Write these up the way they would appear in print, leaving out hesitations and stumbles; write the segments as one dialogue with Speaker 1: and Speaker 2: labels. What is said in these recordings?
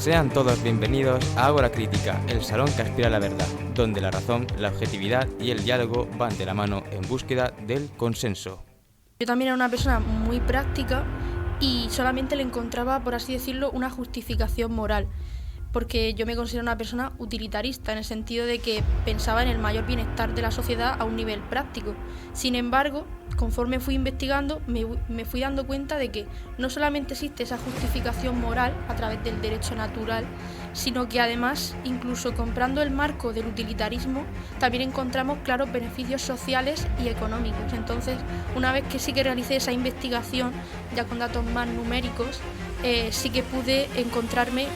Speaker 1: Sean todos bienvenidos a Ágora Crítica, el salón que aspira a la verdad, donde la razón, la objetividad y el diálogo van de la mano en búsqueda del consenso.
Speaker 2: Yo también era una persona muy práctica y solamente le encontraba, por así decirlo, una justificación moral, porque yo me considero una persona utilitarista en el sentido de que pensaba en el mayor bienestar de la sociedad a un nivel práctico. Sin embargo, conforme fui investigando, me fui dando cuenta de que no solamente existe esa justificación moral a través del derecho natural, sino que además, incluso comprando el marco del utilitarismo, también encontramos claros beneficios sociales y económicos. Entonces, una vez que sí que realicé esa investigación, ya con datos más numéricos, sí que pude encontrarme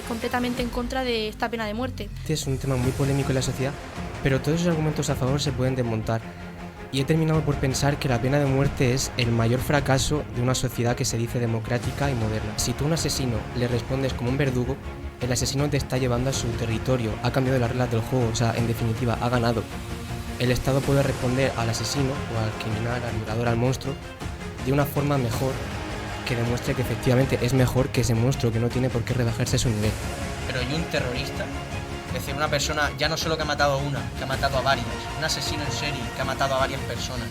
Speaker 2: completamente en contra de esta pena de muerte.
Speaker 3: Este es un tema muy polémico en la sociedad, pero todos esos argumentos a favor se pueden desmontar. Y he terminado por pensar que la pena de muerte es el mayor fracaso de una sociedad que se dice democrática y moderna. Si tú a un asesino le respondes como un verdugo, el asesino te está llevando a su territorio, ha cambiado las reglas del juego, o sea, en definitiva, ha ganado. El Estado puede responder al asesino o al criminal, al violador, al monstruo, de una forma mejor, que demuestre que efectivamente es mejor que ese monstruo, que no tiene por qué rebajarse su nivel.
Speaker 4: Pero ¿y un terrorista? Es decir, una persona ya no solo que ha matado a una, que ha matado a varias, un asesino en serie que ha matado a varias personas.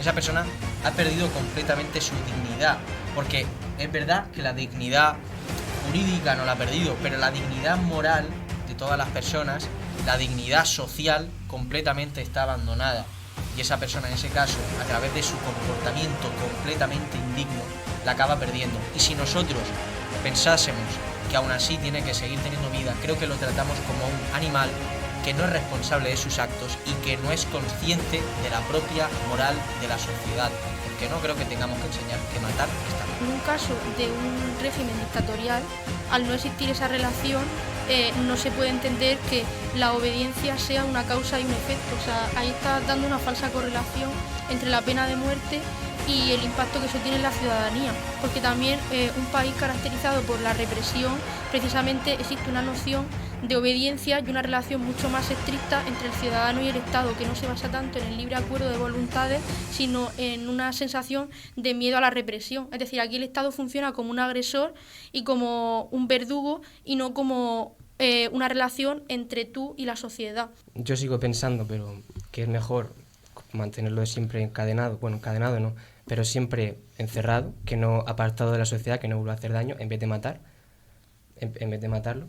Speaker 4: Esa persona ha perdido completamente su dignidad, porque es verdad que la dignidad jurídica no la ha perdido, pero la dignidad moral de todas las personas, la dignidad social completamente está abandonada. Y esa persona en ese caso, a través de su comportamiento completamente indigno, la acaba perdiendo. Y si nosotros pensásemos que aún así tiene que seguir teniendo vida, creo que lo tratamos como un animal que no es responsable de sus actos y que no es consciente de la propia moral de la sociedad, porque no creo que tengamos que enseñar que matar está mal.
Speaker 2: En un caso de un régimen dictatorial, al no existir esa relación, no se puede entender que la obediencia sea una causa y un efecto. O sea, ahí está dando una falsa correlación entre la pena de muerte y el impacto que eso tiene en la ciudadanía, porque también un país caracterizado por la represión, precisamente existe una noción de obediencia y una relación mucho más estricta entre el ciudadano y el Estado, que no se basa tanto en el libre acuerdo de voluntades, sino en una sensación de miedo a la represión. Es decir, aquí el Estado funciona como un agresor y como un verdugo y no como una relación entre tú y la sociedad.
Speaker 3: Yo sigo pensando, pero que es mejor mantenerlo siempre encadenado, bueno, encadenado no, pero siempre encerrado, que no apartado de la sociedad, que no vuelva a hacer daño, en vez de matar, en vez de matarlo.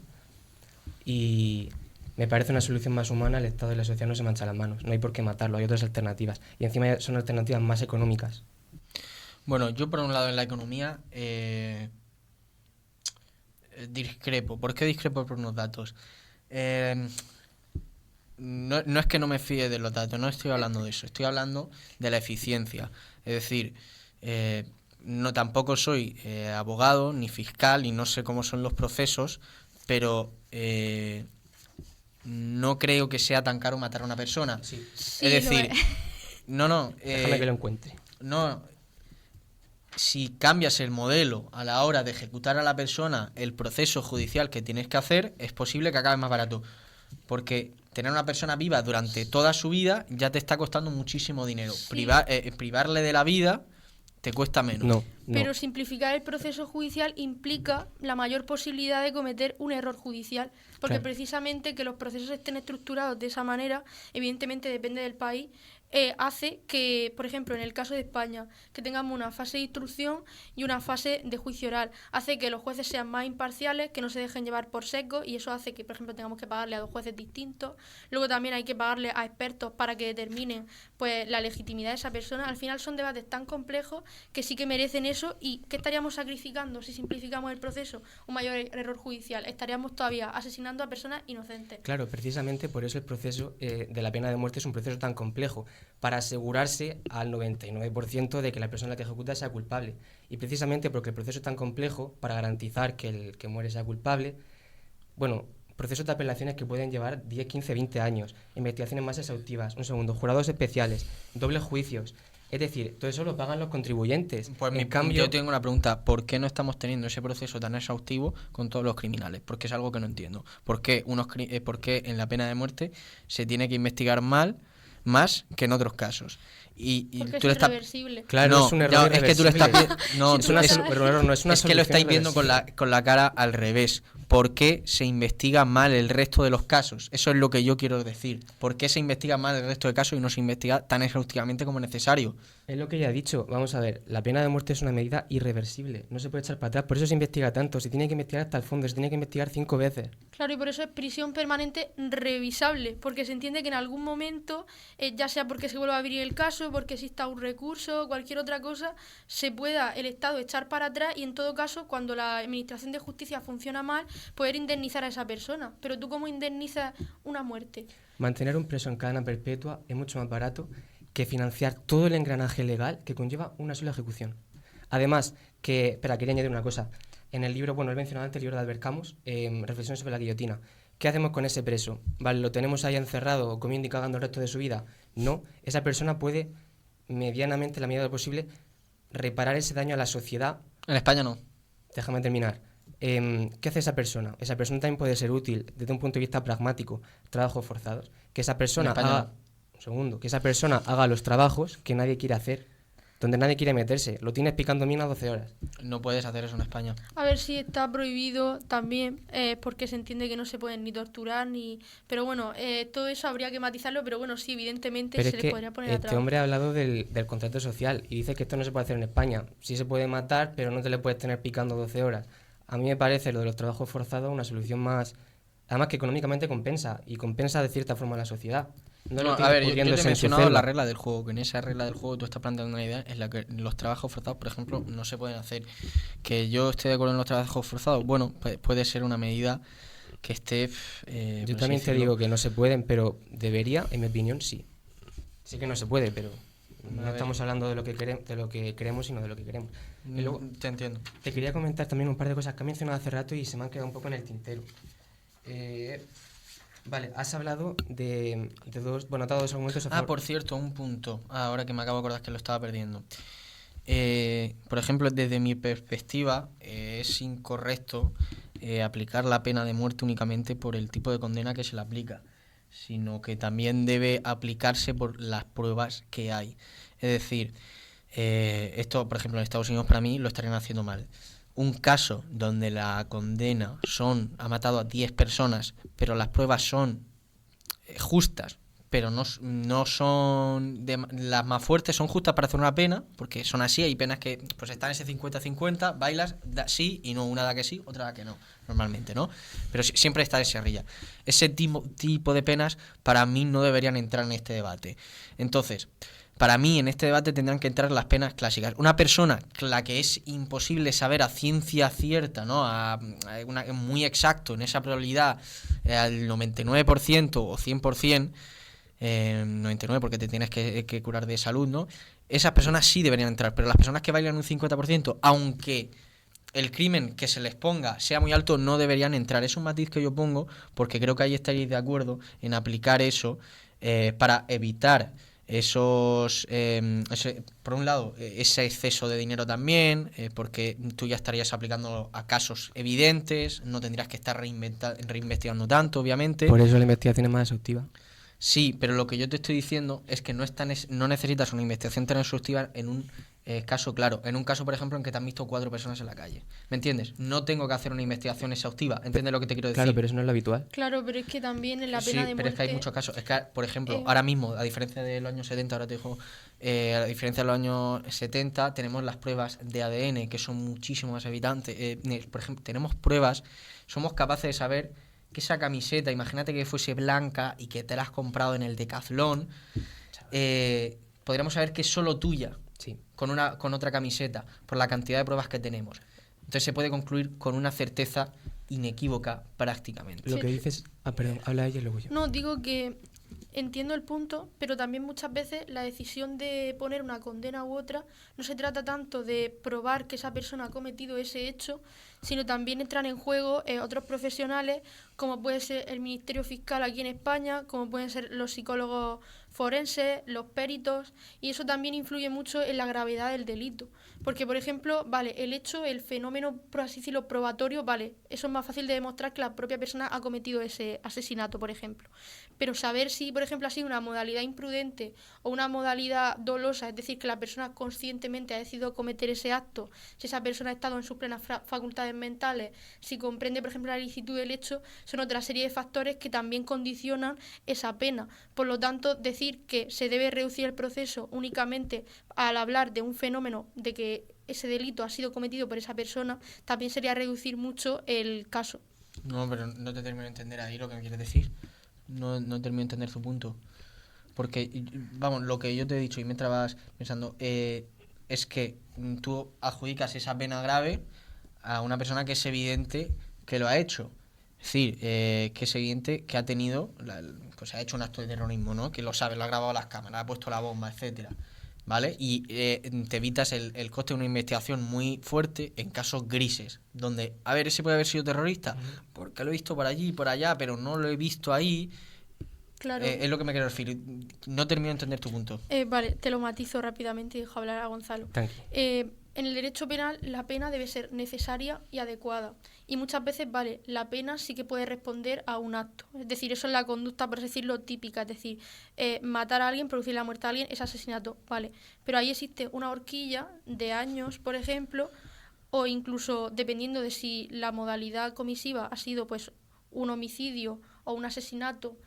Speaker 3: Y me parece una solución más humana. El Estado y la sociedad no se manchan las manos, no hay por qué matarlo, hay otras alternativas, y encima son alternativas más económicas.
Speaker 4: Bueno, yo por un lado en la economía discrepo. ¿Por qué discrepo? Por unos datos. No es que no me fíe de los datos, no estoy hablando de eso, estoy hablando de la eficiencia. Es decir, no tampoco soy abogado ni fiscal y no sé cómo son los procesos, pero no creo que sea tan caro matar a una persona.
Speaker 3: Sí.
Speaker 2: Sí,
Speaker 4: Es decir,
Speaker 3: Déjame que lo encuentre.
Speaker 4: Si cambias el modelo a la hora de ejecutar a la persona, el proceso judicial que tienes que hacer, es posible que acabe más barato. Porque tener a una persona viva durante toda su vida ya te está costando muchísimo dinero.
Speaker 2: Sí.
Speaker 4: Privarle de la vida te cuesta menos.
Speaker 3: No.
Speaker 2: Pero simplificar el proceso judicial implica la mayor posibilidad de cometer un error judicial, porque
Speaker 3: Claro.
Speaker 2: precisamente que los procesos estén estructurados de esa manera, evidentemente depende del país, hace que, por ejemplo, en el caso de España, que tengamos una fase de instrucción y una fase de juicio oral. Hace que los jueces sean más imparciales, que no se dejen llevar por sesgo, y eso hace que, por ejemplo, tengamos que pagarle a 2 jueces distintos. Luego también hay que pagarle a expertos para que determinen pues la legitimidad de esa persona. Al final son debates tan complejos que sí que merecen eso. ¿Y qué estaríamos sacrificando si simplificamos el proceso? Un mayor error judicial. Estaríamos todavía asesinando a personas inocentes.
Speaker 3: Claro, precisamente por eso el proceso de la pena de muerte es un proceso tan complejo, para asegurarse al 99% de que la persona que ejecuta sea culpable. Y precisamente porque el proceso es tan complejo, para garantizar que el que muere sea culpable, bueno, procesos de apelaciones que pueden llevar 10, 15, 20 años, investigaciones más exhaustivas, jurados especiales, dobles juicios. Es decir, todo eso lo pagan los contribuyentes.
Speaker 4: Pues yo tengo una pregunta. ¿Por qué no estamos teniendo ese proceso tan exhaustivo con todos los criminales? Porque es algo que no entiendo. ¿Por qué en la pena de muerte se tiene que investigar más que en otros casos?
Speaker 2: Porque
Speaker 4: tú
Speaker 2: es irreversible.
Speaker 3: Claro,
Speaker 4: no,
Speaker 3: es un error
Speaker 4: es que tú lo estás
Speaker 3: irreversible.
Speaker 4: no,
Speaker 3: es que lo estáis viendo
Speaker 4: con la cara al revés. ¿por qué se investiga mal el resto de los casos? Eso es lo que yo quiero decir. ¿Por qué se investiga mal el resto de casos y no se investiga tan exhaustivamente como necesario?
Speaker 3: Es lo que ya he dicho. Vamos a ver, la pena de muerte es una medida irreversible. No se puede echar para atrás. Por eso se investiga tanto. Se tiene que investigar hasta el fondo. Se tiene que investigar 5 veces.
Speaker 2: Claro, y por eso es prisión permanente revisable, porque se entiende que en algún momento, ya sea porque se vuelva a abrir el caso, porque exista un recurso o cualquier otra cosa, se pueda el Estado echar para atrás y en todo caso, cuando la administración de justicia funciona mal, poder indemnizar a esa persona. Pero ¿tú cómo indemnizas una muerte?
Speaker 3: Mantener un preso en cadena perpetua es mucho más barato que financiar todo el engranaje legal que conlleva una sola ejecución. Además, quería añadir una cosa. En el libro, él mencionaba antes el libro de Albert Camus, Reflexiones sobre la guillotina. ¿Qué hacemos con ese preso? ¿Vale, lo tenemos ahí encerrado, comiendo y cagando el resto de su vida? No, esa persona puede, medianamente, en la medida de lo posible, reparar ese daño a la sociedad.
Speaker 4: En España no.
Speaker 3: Déjame terminar. ¿Qué hace esa persona? Esa persona también puede ser útil desde un punto de vista pragmático, trabajos forzados. Que esa persona que esa persona haga los trabajos que nadie quiere hacer, donde nadie quiere meterse. Lo tienes picando mina 12 horas.
Speaker 4: No puedes hacer eso en España.
Speaker 2: A ver si está prohibido también, porque se entiende que no se pueden ni torturar ni... Pero bueno, todo eso habría que matizarlo, pero bueno, sí, evidentemente
Speaker 3: pero
Speaker 2: se les podría poner a trabajar.
Speaker 3: Este hombre ha hablado del contrato social y dice que esto no se puede hacer en España. Sí se puede matar, pero no te le puedes tener picando 12 horas. A mí me parece lo de los trabajos forzados una solución más... Además que económicamente compensa, y compensa de cierta forma a la sociedad.
Speaker 4: No, a ver, yo te he mencionado la regla del juego, que en esa regla del juego tú estás planteando una idea en la que los trabajos forzados, por ejemplo, no se pueden hacer. Que yo esté de acuerdo en los trabajos forzados, bueno, puede ser una medida que esté...
Speaker 3: yo también te digo que no se pueden, pero debería, en mi opinión, sí. Sí que no se puede, pero no estamos hablando de lo que queremos, sino de lo que queremos. Y luego,
Speaker 4: te entiendo.
Speaker 3: Te quería comentar también un par de cosas que he mencionado hace rato y se me han quedado un poco en el tintero. Vale, has hablado de dos argumentos a favor.
Speaker 4: Por cierto, un punto. Ahora que me acabo de acordar que lo estaba perdiendo. Por ejemplo, desde mi perspectiva, es incorrecto aplicar la pena de muerte únicamente por el tipo de condena que se le aplica, sino que también debe aplicarse por las pruebas que hay. Es decir, esto, por ejemplo, en Estados Unidos para mí lo estarían haciendo mal. Un caso donde la condena ha matado a 10 personas, pero las pruebas son justas, pero no son las más fuertes, son justas para hacer una pena, porque son así, hay penas que pues están ese 50-50, bailas, sí y no, una da que sí, otra da que no, normalmente, ¿no? Pero siempre está ese rilla. Ese tipo de penas para mí no deberían entrar en este debate. Entonces, para mí en este debate tendrán que entrar las penas clásicas. Una persona la que es imposible saber a ciencia cierta, ¿no? Muy exacto, en esa probabilidad, al 99% o 100%, 99 porque te tienes que curar de salud, ¿no? Esas personas sí deberían entrar, pero las personas que bailan un 50%, aunque el crimen que se les ponga sea muy alto, no deberían entrar. Es un matiz que yo pongo porque creo que ahí estaréis de acuerdo en aplicar eso para evitar por un lado, ese exceso de dinero también, porque tú ya estarías aplicando a casos evidentes, no tendrías que estar reinvestigando tanto, obviamente.
Speaker 3: Por eso la investigación es más exhaustiva.
Speaker 4: Sí, pero lo que yo te estoy diciendo es que no necesitas una investigación tan exhaustiva en un caso claro. En un caso, por ejemplo, en que te han visto 4 personas en la calle. ¿Me entiendes? No tengo que hacer una investigación exhaustiva. ¿Entiendes lo que te quiero decir?
Speaker 3: Claro, pero eso no es lo habitual.
Speaker 2: Claro, pero es que también en la pena de muerte...
Speaker 4: pero es que hay muchos casos. Es que, por ejemplo, ahora mismo, a diferencia de los años 70, ahora te digo, a diferencia de los años 70, tenemos las pruebas de ADN, que son muchísimo más evidentes. Por ejemplo, tenemos pruebas, somos capaces de saber que esa camiseta, imagínate que fuese blanca y que te la has comprado en el Decathlon, podríamos saber que es solo tuya, sí, con otra camiseta, por la cantidad de pruebas que tenemos. Entonces se puede concluir con una certeza inequívoca prácticamente.
Speaker 3: Lo que dices... perdón, habla ella y luego yo.
Speaker 2: No, digo que entiendo el punto, pero también muchas veces la decisión de poner una condena u otra no se trata tanto de probar que esa persona ha cometido ese hecho, sino también entran en juego otros profesionales, como puede ser el Ministerio Fiscal aquí en España, como pueden ser los psicólogos forenses, los peritos, y eso también influye mucho en la gravedad del delito. Porque, por ejemplo, vale, el hecho, el fenómeno, por así decirlo, probatorio, vale, eso es más fácil de demostrar que la propia persona ha cometido ese asesinato, por ejemplo. Pero saber si, por ejemplo, ha sido una modalidad imprudente o una modalidad dolosa, es decir, que la persona conscientemente ha decidido cometer ese acto, si esa persona ha estado en sus plenas facultades mentales, si comprende, por ejemplo, la ilicitud del hecho, son otra serie de factores que también condicionan esa pena. Por lo tanto, decir que se debe reducir el proceso únicamente al hablar de un fenómeno de que ese delito ha sido cometido por esa persona, también sería reducir mucho el caso.
Speaker 4: No, pero no te termino de entender ahí lo que me quieres decir. No termino de entender tu punto. Porque, vamos, lo que yo te he dicho y mientras vas pensando, es que tú adjudicas esa pena grave a una persona que es evidente que lo ha hecho. Es decir, que es evidente que ha tenido, pues ha hecho un acto de terrorismo, ¿no? Que lo sabe, lo ha grabado a las cámaras, ha puesto la bomba, etcétera, ¿vale? Y te evitas el coste de una investigación muy fuerte en casos grises, donde, a ver, ese puede haber sido terrorista, porque lo he visto por allí y por allá, pero no lo he visto ahí.
Speaker 2: Claro.
Speaker 4: Es lo que me quiero referir. No termino de entender tu punto.
Speaker 2: Vale, te lo matizo rápidamente y dejo hablar a Gonzalo. En el derecho penal la pena debe ser necesaria y adecuada. Y muchas veces, vale, la pena sí que puede responder a un acto. Es decir, eso es la conducta, por así decirlo, típica. Es decir, matar a alguien, producir la muerte a alguien es asesinato, vale. Pero ahí existe una horquilla de años, por ejemplo, o incluso dependiendo de si la modalidad comisiva ha sido pues un homicidio o un asesinato,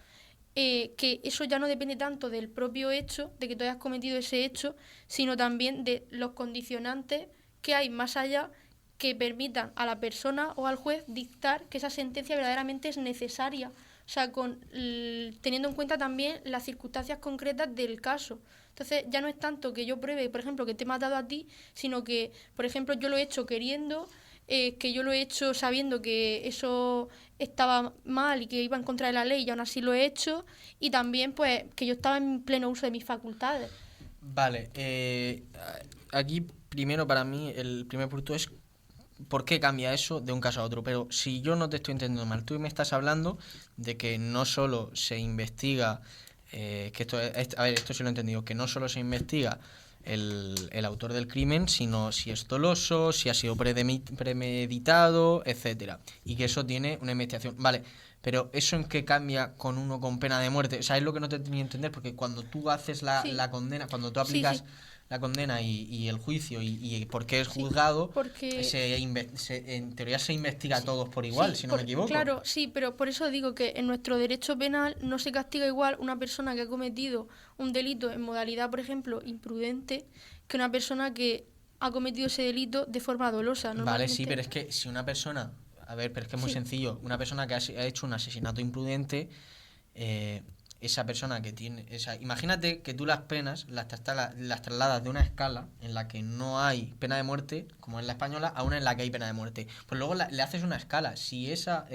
Speaker 2: que eso ya no depende tanto del propio hecho, de que tú hayas cometido ese hecho, sino también de los condicionantes que hay más allá que permitan a la persona o al juez dictar que esa sentencia verdaderamente es necesaria. O sea, teniendo en cuenta también las circunstancias concretas del caso. Entonces, ya no es tanto que yo pruebe, por ejemplo, que te he matado a ti, sino que, por ejemplo, yo lo he hecho queriendo, que yo lo he hecho sabiendo que eso estaba mal y que iba en contra de la ley y aún así lo he hecho, y también pues que yo estaba en pleno uso de mis facultades.
Speaker 4: Vale, aquí primero para mí el primer punto es por qué cambia eso de un caso a otro, pero si yo no te estoy entendiendo mal, tú me estás hablando de que no solo se investiga, que esto sí lo he entendido, que no solo se investiga el autor del crimen, sino si es doloso, si ha sido premeditado, etcétera, y que eso tiene una investigación. Vale, pero ¿eso en qué cambia con uno con pena de muerte? O sea, es lo que no te tenía que entender, porque cuando tú haces la condena, cuando tú aplicas la condena y el juicio y por qué es juzgado,
Speaker 2: porque
Speaker 4: en teoría se investiga a todos por igual, si no me equivoco.
Speaker 2: Claro, sí, pero por eso digo que en nuestro derecho penal no se castiga igual una persona que ha cometido un delito en modalidad, por ejemplo, imprudente, que una persona que ha cometido ese delito de forma dolosa.
Speaker 4: Vale, sí, pero es que si una persona... A ver, pero es que es muy sencillo. Una persona que ha hecho un asesinato imprudente... esa persona que tiene... imagínate que tú las penas las trasladas de una escala en la que no hay pena de muerte, como en la española, a una en la que hay pena de muerte. Pues luego le haces una escala. Si esa,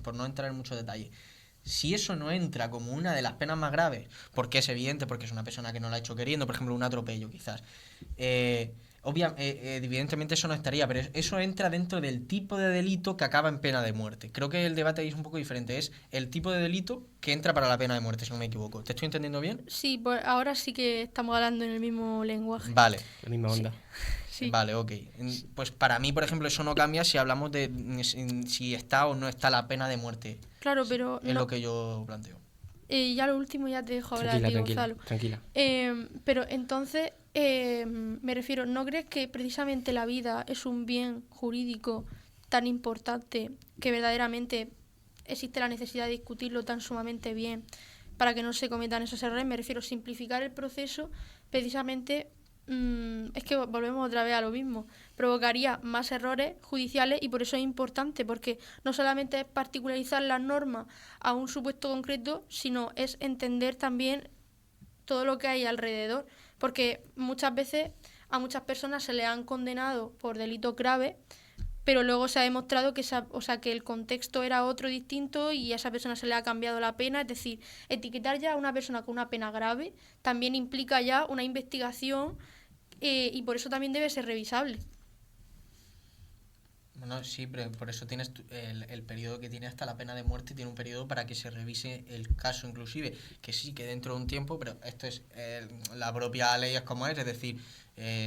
Speaker 4: por no entrar en mucho detalle, si eso no entra como una de las penas más graves, porque es evidente, porque es una persona que no la ha hecho queriendo, por ejemplo, un atropello quizás, evidentemente eso no estaría, pero eso entra dentro del tipo de delito que acaba en pena de muerte. Creo que el debate ahí es un poco diferente, es el tipo de delito que entra para la pena de muerte, si no me equivoco. ¿Te estoy entendiendo bien?
Speaker 2: Sí, pues ahora sí que estamos hablando en el mismo lenguaje.
Speaker 4: Vale.
Speaker 3: La misma onda.
Speaker 2: Sí.
Speaker 4: Vale, ok. Pues para mí, por ejemplo, eso no cambia si hablamos de si está o no está la pena de muerte.
Speaker 2: Claro, pero...
Speaker 4: Es lo que yo planteo.
Speaker 2: Ya lo último ya te dejo hablar, Gonzalo.
Speaker 3: Tranquila.
Speaker 2: Pero entonces, me refiero, ¿no crees que precisamente la vida es un bien jurídico tan importante que verdaderamente existe la necesidad de discutirlo tan sumamente bien para que no se cometan esos errores? Me refiero, simplificar el proceso precisamente... es que volvemos otra vez a lo mismo, provocaría más errores judiciales y por eso es importante, porque no solamente es particularizar las normas a un supuesto concreto, sino es entender también todo lo que hay alrededor, porque muchas veces a muchas personas se les han condenado por delitos graves, pero luego se ha demostrado que que el contexto era otro distinto y a esa persona se le ha cambiado la pena. Es decir, etiquetar ya a una persona con una pena grave también implica ya una investigación y por eso también debe ser revisable.
Speaker 4: Bueno, sí, pero por eso tienes el periodo que tiene hasta la pena de muerte, tiene un periodo para que se revise el caso inclusive, que sí, que dentro de un tiempo, pero esto es la propia ley es como es decir,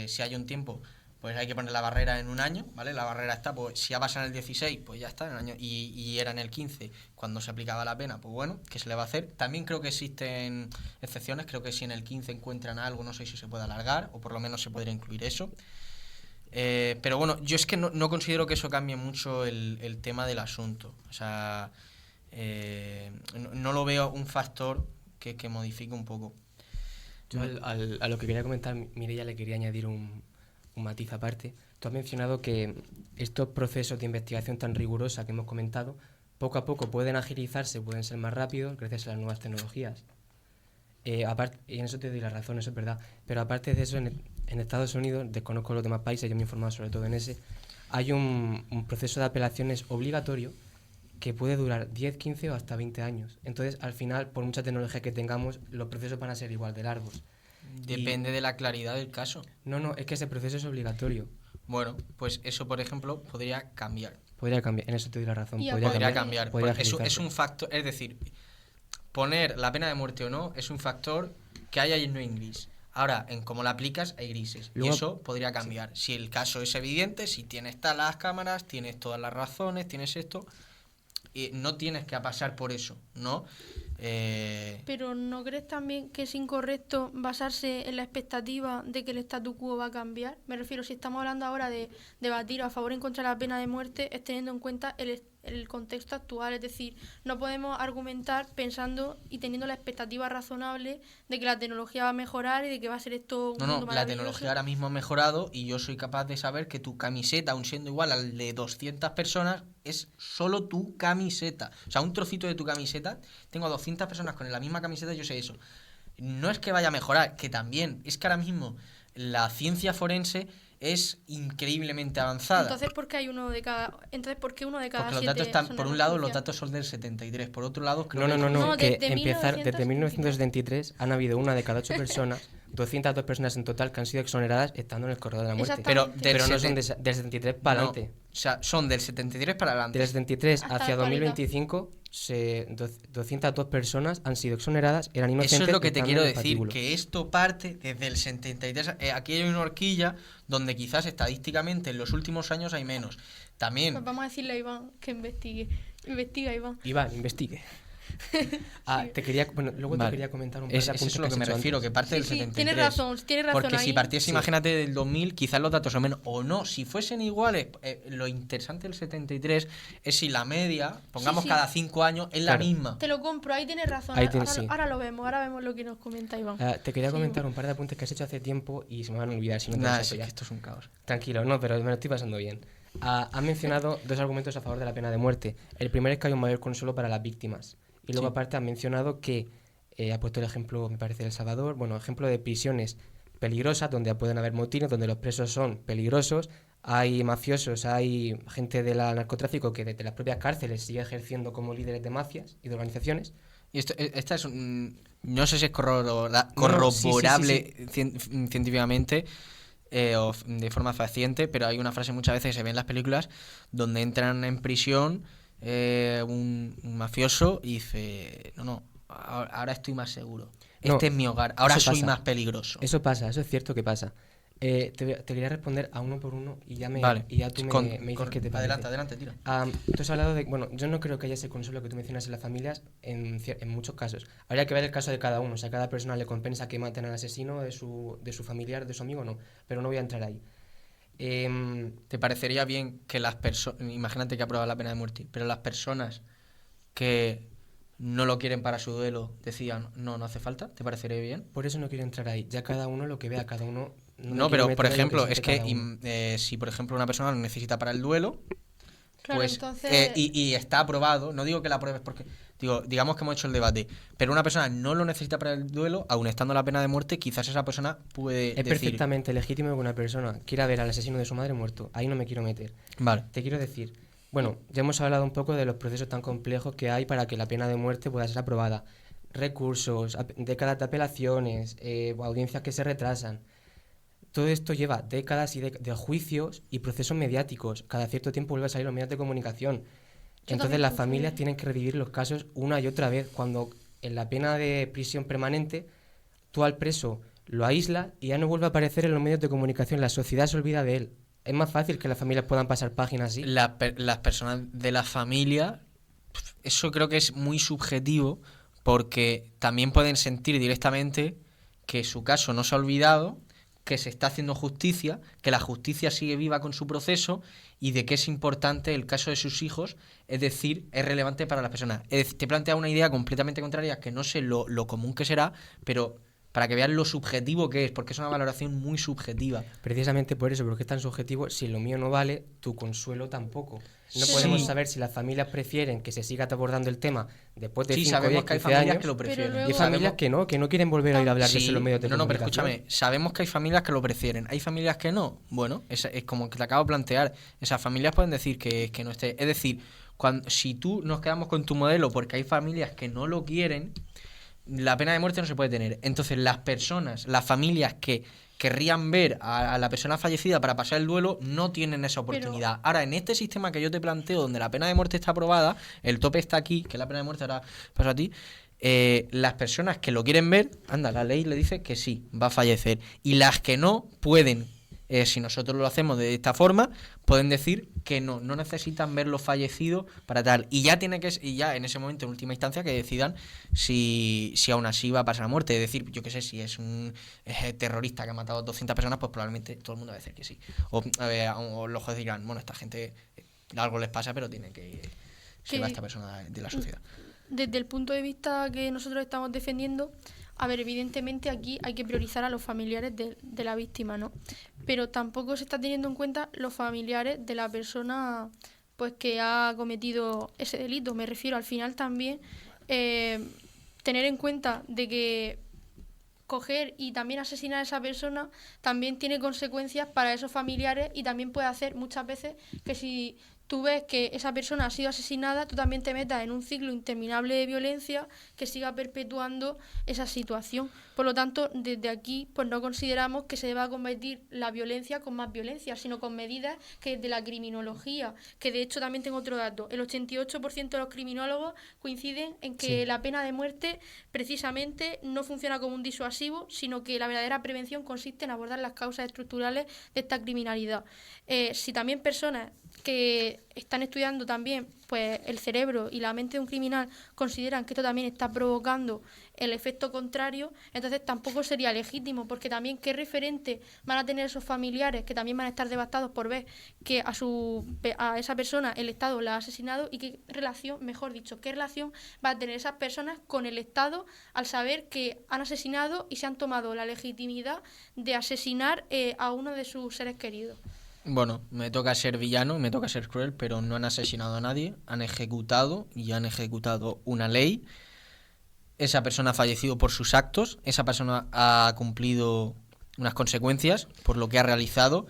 Speaker 4: si hay un tiempo, pues hay que poner la barrera en un año, ¿vale? La barrera está, pues si ya pasa en el 16, pues ya está en el año, y era en el 15 cuando se aplicaba la pena, pues bueno, ¿qué se le va a hacer? También creo que existen excepciones, creo que si en el 15 encuentran algo, no sé si se puede alargar, o por lo menos se podría incluir eso. Pero bueno, yo es que no considero que eso cambie mucho el tema del asunto. O sea, no lo veo un factor que modifique un poco.
Speaker 3: Yo a lo que quería comentar, Mireia, le quería añadir un matiz aparte. Tú has mencionado que estos procesos de investigación tan rigurosa que hemos comentado, poco a poco pueden agilizarse, pueden ser más rápidos gracias a las nuevas tecnologías. Y en eso te doy la razón, eso es verdad. Pero aparte de eso, en Estados Unidos, desconozco los demás países, yo me he informado sobre todo en ese, hay un proceso de apelaciones obligatorio que puede durar 10, 15 o hasta 20 años. Entonces, al final, por mucha tecnología que tengamos, los procesos van a ser igual de largos.
Speaker 4: Depende de la claridad del caso.
Speaker 3: No, es que ese proceso es obligatorio.
Speaker 4: Bueno, pues eso, por ejemplo, podría cambiar.
Speaker 3: Podría cambiar, en eso te doy la razón.
Speaker 4: Podría cambiar.
Speaker 3: Podría
Speaker 4: Es un factor, es decir, poner la pena de muerte o no es un factor que hay ahí no en gris. Ahora, en cómo la aplicas hay grises.
Speaker 3: Luego,
Speaker 4: y eso podría cambiar. Sí. Si el caso es evidente, si tienes todas las cámaras, tienes todas las razones, tienes esto, no tienes que pasar por eso, ¿no?
Speaker 2: Pero ¿no crees también que es incorrecto basarse en la expectativa de que el statu quo va a cambiar? Me refiero, si estamos hablando ahora de debatir a favor o en contra de la pena de muerte, es teniendo en cuenta el contexto actual. Es decir, no podemos argumentar pensando y teniendo la expectativa razonable de que la tecnología va a mejorar y de que va a ser esto un mundo
Speaker 4: la
Speaker 2: maravilloso.
Speaker 4: tecnología ahora mismo ha mejorado y yo soy capaz de saber que tu camiseta, aun siendo igual al de 200 personas, es solo tu camiseta. O sea, un trocito de tu camiseta, tengo a 200 personas con la misma camiseta, yo sé eso. No es que vaya a mejorar, que también, es que ahora mismo la ciencia forense es increíblemente avanzada.
Speaker 2: Entonces, ¿por qué hay uno de cada? Entonces, ¿por qué uno de cada
Speaker 4: Porque los
Speaker 2: 7
Speaker 4: datos están,
Speaker 2: son
Speaker 4: por
Speaker 2: de
Speaker 4: un lado,
Speaker 2: justicia?
Speaker 4: los datos son del 73, por otro lado, creo
Speaker 3: No,
Speaker 2: que-
Speaker 3: que desde 1973 han habido una de cada 8 personas, 202 personas en total que han sido exoneradas estando en el corredor de la muerte.
Speaker 2: Exactamente.
Speaker 3: Pero no son del 73 para
Speaker 4: No,
Speaker 3: adelante.
Speaker 4: o sea, son del 73 para adelante.
Speaker 3: Del 73
Speaker 2: Hasta
Speaker 3: hacia
Speaker 2: la actualidad.
Speaker 3: 2025, 202 personas han sido exoneradas, eran inocentes.
Speaker 4: Eso es lo que te
Speaker 3: estando
Speaker 4: quiero
Speaker 3: en el
Speaker 4: decir,
Speaker 3: patíbulo.
Speaker 4: que esto parte desde el 73. Aquí hay una horquilla donde quizás estadísticamente en los últimos años hay menos. También,
Speaker 2: Pues vamos a decirle a Iván que investigue. Investiga, Iván.
Speaker 3: Iván, investigue.
Speaker 2: Sí.
Speaker 3: Luego
Speaker 4: Vale.
Speaker 3: te quería comentar un par
Speaker 4: es
Speaker 3: de apuntes
Speaker 4: eso es lo que
Speaker 3: has
Speaker 4: me
Speaker 3: hecho
Speaker 4: refiero,
Speaker 3: antes.
Speaker 4: que parte del
Speaker 2: Sí,
Speaker 4: 73.
Speaker 2: tienes razón
Speaker 4: Porque
Speaker 2: ahí.
Speaker 4: si partiese,
Speaker 3: Sí.
Speaker 4: imagínate, del 2000, quizás los datos son menos. O no, si fuesen iguales, lo interesante del 73 es si la media, pongamos
Speaker 2: Sí.
Speaker 4: cada 5 años, es la
Speaker 3: Claro.
Speaker 4: misma.
Speaker 2: Te lo compro, ahí tienes razón.
Speaker 3: Ahí
Speaker 2: Ahora,
Speaker 3: tienes, sí.
Speaker 2: ahora lo vemos lo que nos comenta Iván.
Speaker 3: Te quería
Speaker 2: Sí,
Speaker 3: comentar
Speaker 2: Iván.
Speaker 3: un par de apuntes que has hecho hace tiempo y se me van a olvidar si no te
Speaker 4: Nada,
Speaker 3: los
Speaker 4: sí,
Speaker 3: saco
Speaker 4: que
Speaker 3: ya.
Speaker 4: esto es un caos.
Speaker 3: Tranquilo, no, pero me lo estoy pasando bien. Has mencionado dos argumentos a favor de la pena de muerte. El primero es que hay un mayor consuelo para las víctimas. Y luego,
Speaker 4: Sí.
Speaker 3: aparte, has mencionado que ha puesto el ejemplo, me parece, de El Salvador, bueno, ejemplo de prisiones peligrosas, donde pueden haber motines, donde los presos son peligrosos, hay mafiosos, hay gente del narcotráfico que desde las propias cárceles sigue ejerciendo como líderes de mafias y de organizaciones.
Speaker 4: Y esta es no sé si es corroborable científicamente o de forma fehaciente, pero hay una frase muchas veces que se ve en las películas donde entran en prisión un mafioso y dice, no, ahora estoy más seguro.
Speaker 3: No,
Speaker 4: Este es mi hogar, ahora
Speaker 3: eso
Speaker 4: soy
Speaker 3: pasa.
Speaker 4: más peligroso.
Speaker 3: Eso pasa, eso es cierto que pasa. Te quería responder a uno por uno y ya,
Speaker 4: Vale,
Speaker 3: y ya tú me dices qué te parece.
Speaker 4: adelante, tira.
Speaker 3: Tú has hablado de... Bueno, yo no creo que haya ese consuelo que tú mencionas en las familias en muchos casos. Habría que ver el caso de cada uno. O sea, cada persona le compensa que maten al asesino de su familiar, de su amigo, no. Pero no voy a entrar ahí.
Speaker 4: ¿Te parecería bien que las personas, imagínate que apruebas la pena de muerte, pero las personas que no lo quieren para su duelo decían, no hace falta? ¿Te parecería bien?
Speaker 3: Por eso no quiero entrar ahí. Ya cada uno lo que vea, cada uno...
Speaker 4: No,
Speaker 3: me quiero
Speaker 4: pero
Speaker 3: meter
Speaker 4: por
Speaker 3: en lo
Speaker 4: ejemplo,
Speaker 3: siente
Speaker 4: es que
Speaker 3: cada uno.
Speaker 4: si por ejemplo una persona lo necesita para el duelo,
Speaker 2: Claro,
Speaker 4: pues
Speaker 2: entonces...
Speaker 4: y está aprobado, no digo que la apruebes porque digamos que hemos hecho el debate, pero una persona no lo necesita para el duelo, aun estando la pena de muerte, quizás esa persona puede
Speaker 3: Es
Speaker 4: decir,
Speaker 3: perfectamente legítimo que una persona quiera ver al asesino de su madre muerto. Ahí no me quiero meter.
Speaker 4: vale,
Speaker 3: Te quiero decir, bueno, ya hemos hablado un poco de los procesos tan complejos que hay para que la pena de muerte pueda ser aprobada. Recursos, décadas de apelaciones, audiencias que se retrasan. todo esto lleva décadas de juicios y procesos mediáticos. Cada cierto tiempo vuelve a salir los medios de comunicación. Entonces las familias tienen que revivir los casos una y otra vez, cuando en la pena de prisión permanente tú al preso lo aíslas y ya no vuelve a aparecer en los medios de comunicación. La sociedad se olvida de él. Es más fácil que las familias puedan pasar páginas así.
Speaker 4: Las personas de la familia, eso creo que es muy subjetivo, porque también pueden sentir directamente que su caso no se ha olvidado, que se está haciendo justicia, que la justicia sigue viva con su proceso y de que es importante el caso de sus hijos, es decir, es relevante para las personas. Es decir, te plantea una idea completamente contraria, que no sé lo común que será, pero para que vean lo subjetivo que es, porque es una valoración muy subjetiva.
Speaker 3: Precisamente por eso, porque es tan subjetivo, si lo mío no vale, tu consuelo tampoco. No podemos saber si las familias prefieren que se siga abordando el tema después de 5 o 10, 15
Speaker 4: sabemos que hay familias
Speaker 3: años,
Speaker 4: que lo prefieren.
Speaker 3: Y hay familias que no quieren volver a ir a hablar de eso en los medios de
Speaker 4: pero
Speaker 3: comunicación.
Speaker 4: escúchame, sabemos que hay familias que lo prefieren, hay familias que no. Bueno, es como que te acabo de plantear, esas familias pueden decir que no esté. Es decir, si tú nos quedamos con tu modelo porque hay familias que no lo quieren, la pena de muerte no se puede tener. Entonces las familias que querrían ver a la persona fallecida para pasar el duelo, no tienen esa oportunidad. Ahora, en este sistema que yo te planteo, donde la pena de muerte está aprobada, el tope está aquí, que la pena de muerte ahora pasa a ti, las personas que lo quieren ver, la ley le dice que sí, va a fallecer. Y las que no pueden, si nosotros lo hacemos de esta forma, pueden decir que no necesitan verlo fallecido para tal. Y ya en ese momento, en última instancia, que decidan si aún así va a pasar a muerte. Es decir, yo qué sé, si es un terrorista que ha matado a 200 personas, pues probablemente todo el mundo va a decir que sí. O los jueces dirán, bueno, esta gente algo les pasa, pero tiene que se va esta persona de la sociedad.
Speaker 2: Desde el punto de vista que nosotros estamos defendiendo, a ver, evidentemente aquí hay que priorizar a los familiares de la víctima, ¿no? Pero tampoco se está teniendo en cuenta los familiares de la persona pues que ha cometido ese delito. Me refiero al final también tener en cuenta de que coger y también asesinar a esa persona también tiene consecuencias para esos familiares, y también puede hacer muchas veces que si tú ves que esa persona ha sido asesinada, tú también te metas en un ciclo interminable de violencia que siga perpetuando esa situación. Por lo tanto, desde aquí pues no consideramos que se deba combatir la violencia con más violencia, sino con medidas que de la criminología, que de hecho también tengo otro dato. El 88% de los criminólogos coinciden en que la pena de muerte precisamente no funciona como un disuasivo, sino que la verdadera prevención consiste en abordar las causas estructurales de esta criminalidad. Si también personas que están estudiando también pues el cerebro y la mente de un criminal consideran que esto también está provocando el efecto contrario, entonces tampoco sería legítimo, porque también qué referente van a tener esos familiares que también van a estar devastados por ver que a esa persona el Estado la ha asesinado, y qué relación va a tener esas personas con el Estado al saber que han asesinado y se han tomado la legitimidad de asesinar a uno de sus seres queridos.
Speaker 4: Bueno, me toca ser villano, me toca ser cruel, pero no han asesinado a nadie, han ejecutado una ley. Esa persona ha fallecido por sus actos, esa persona ha cumplido unas consecuencias por lo que ha realizado.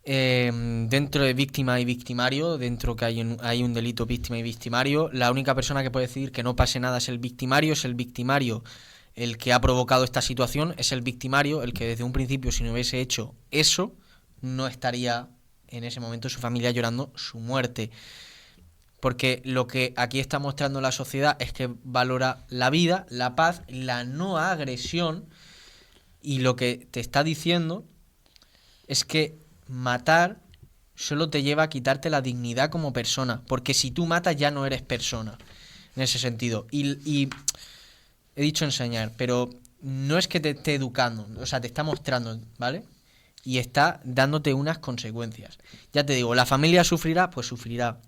Speaker 4: Dentro de víctima y victimario, dentro que hay un delito víctima y victimario, la única persona que puede decidir que no pase nada es el victimario el que ha provocado esta situación, es el victimario el que desde un principio, si no hubiese hecho eso, no estaría en ese momento su familia llorando su muerte. Porque lo que aquí está mostrando la sociedad es que valora la vida, la paz, la no agresión, y lo que te está diciendo es que matar solo te lleva a quitarte la dignidad como persona, porque si tú matas ya no eres persona, en ese sentido. Y he dicho enseñar, pero no es que te esté educando, o sea, te está mostrando, ¿vale? Y está dándote unas consecuencias. Ya te digo, la familia sufrirá, pues sufrirá.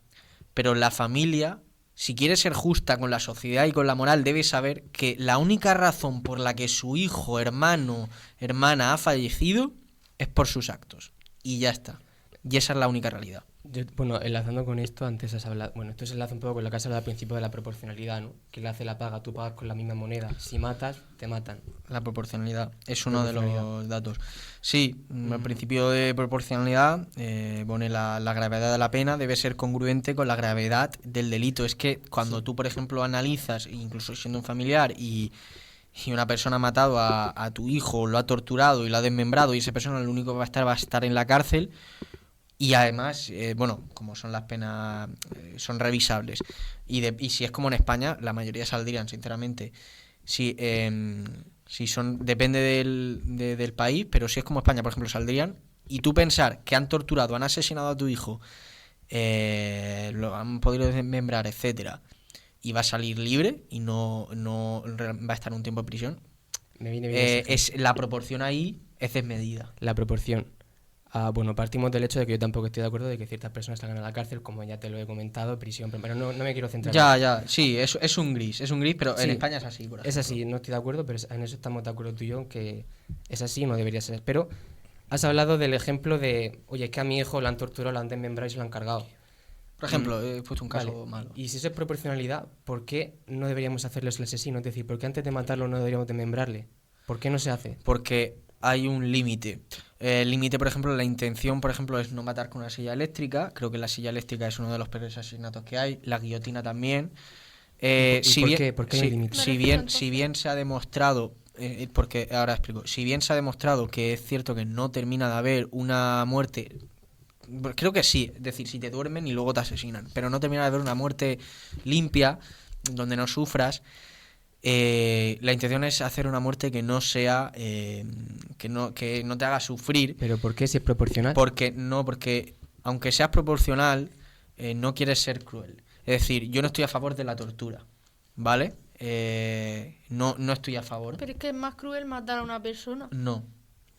Speaker 4: Pero la familia, si quiere ser justa con la sociedad y con la moral, debe saber que la única razón por la que su hijo, hermano, hermana ha fallecido es por sus actos. Y ya está. Y esa es la única realidad.
Speaker 3: Enlazando con esto, antes has hablado... Bueno, esto se enlaza un poco con lo que has hablado al principio de la proporcionalidad, ¿no? Que le hace la paga, tú pagas con la misma moneda. Si matas, te matan.
Speaker 4: La proporcionalidad es uno de los datos. Sí, el principio de proporcionalidad pone la gravedad de la pena debe ser congruente con la gravedad del delito. Es que cuando tú, por ejemplo, analizas, incluso siendo un familiar, y y una persona ha matado a tu hijo, lo ha torturado y lo ha desmembrado, y esa persona lo único que va a estar en la cárcel. Y además, como son las penas, son revisables. Y si es como en España, la mayoría saldrían, sinceramente. Si son, depende del país, pero si es como España, por ejemplo, saldrían. Y tú pensar que han torturado, han asesinado a tu hijo, lo han podido desmembrar, etcétera, y va a salir libre y no va a estar un tiempo en prisión.
Speaker 3: Me viene bien
Speaker 4: La proporción ahí es desmedida.
Speaker 3: la proporción. Bueno, partimos del hecho de que yo tampoco estoy de acuerdo de que ciertas personas salgan a la cárcel, como ya te lo he comentado, prisión, pero no me quiero centrar.
Speaker 4: Sí, es un gris, pero
Speaker 3: Sí,
Speaker 4: en España es así, por ejemplo.
Speaker 3: Es así, no estoy de acuerdo, pero en eso estamos de acuerdo tú y yo, que es así y no debería ser. Pero has hablado del ejemplo de, oye, es que a mi hijo lo han torturado, lo han desmembrado y se lo han cargado.
Speaker 4: Por ejemplo, he puesto un caso
Speaker 3: Vale,
Speaker 4: malo.
Speaker 3: y si eso es proporcionalidad, ¿por qué no deberíamos hacerles el asesino? Es decir, ¿por qué antes de matarlo no deberíamos desmembrarle? ¿Por qué no se hace?
Speaker 4: Porque hay un límite. El límite, por ejemplo, la intención, por ejemplo, es no matar con una silla eléctrica. Creo que la silla eléctrica es uno de los peores asesinatos que hay. La guillotina también.
Speaker 3: ¿Por qué hay un límite?
Speaker 4: Si bien se ha demostrado, porque ahora explico, si bien se ha demostrado que es cierto que no termina de haber una muerte, creo que sí, es decir, si te duermen y luego te asesinan, pero no termina de haber una muerte limpia, donde no sufras. La intención es hacer una muerte que no sea que no te haga sufrir.
Speaker 3: ¿Pero por qué si es proporcional?
Speaker 4: Porque aunque seas proporcional, no quieres ser cruel. Es decir, yo no estoy a favor de la tortura, ¿vale? No estoy a favor.
Speaker 2: Pero es que es más cruel matar a una persona.
Speaker 4: No,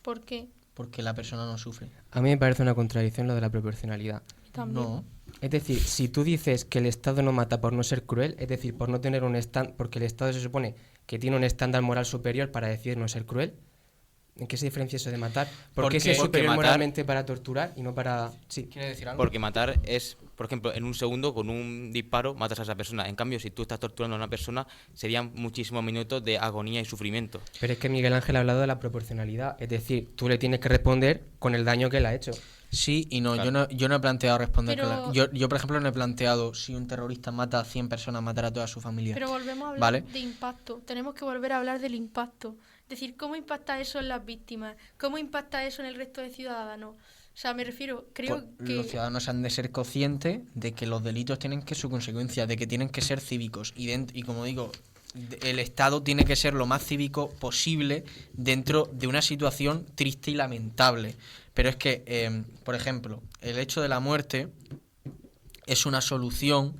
Speaker 2: ¿Por qué?
Speaker 4: porque la persona no sufre.
Speaker 3: A mí me parece una contradicción lo de la proporcionalidad.
Speaker 2: También.
Speaker 4: No.
Speaker 3: Es decir, si tú dices que el Estado no mata por no ser cruel, es decir, por no tener un estándar, porque el Estado se supone que tiene un estándar moral superior para decidir no ser cruel, ¿en qué se diferencia eso de matar? ¿Por qué si es superior
Speaker 1: matar-
Speaker 3: moralmente para torturar y no para...? Sí.
Speaker 4: ¿Quiere decir algo?
Speaker 1: Porque matar es, por ejemplo, en un segundo, con un disparo, matas a esa persona. En cambio, si tú estás torturando a una persona, serían muchísimos minutos de agonía y sufrimiento.
Speaker 3: Pero es que Miguel Ángel ha hablado de la proporcionalidad, es decir, tú le tienes que responder con el daño que él ha hecho.
Speaker 4: Sí y no,
Speaker 1: Claro.
Speaker 4: yo no he planteado responder.
Speaker 2: Pero-
Speaker 4: Yo, por ejemplo, no he planteado si un terrorista mata a 100 personas, matará a toda su familia.
Speaker 2: Pero volvemos a hablar
Speaker 4: ¿Vale?
Speaker 2: de impacto. Tenemos que volver a hablar del impacto. Es decir, ¿cómo impacta eso en las víctimas? ¿Cómo impacta eso en el resto de ciudadanos? O sea, me refiero, creo que...
Speaker 4: Los ciudadanos han de ser conscientes de que los delitos tienen que su consecuencia, de que tienen que ser cívicos. Y como digo, el Estado tiene que ser lo más cívico posible dentro de una situación triste y lamentable. Pero es que, por ejemplo, el hecho de la muerte es una solución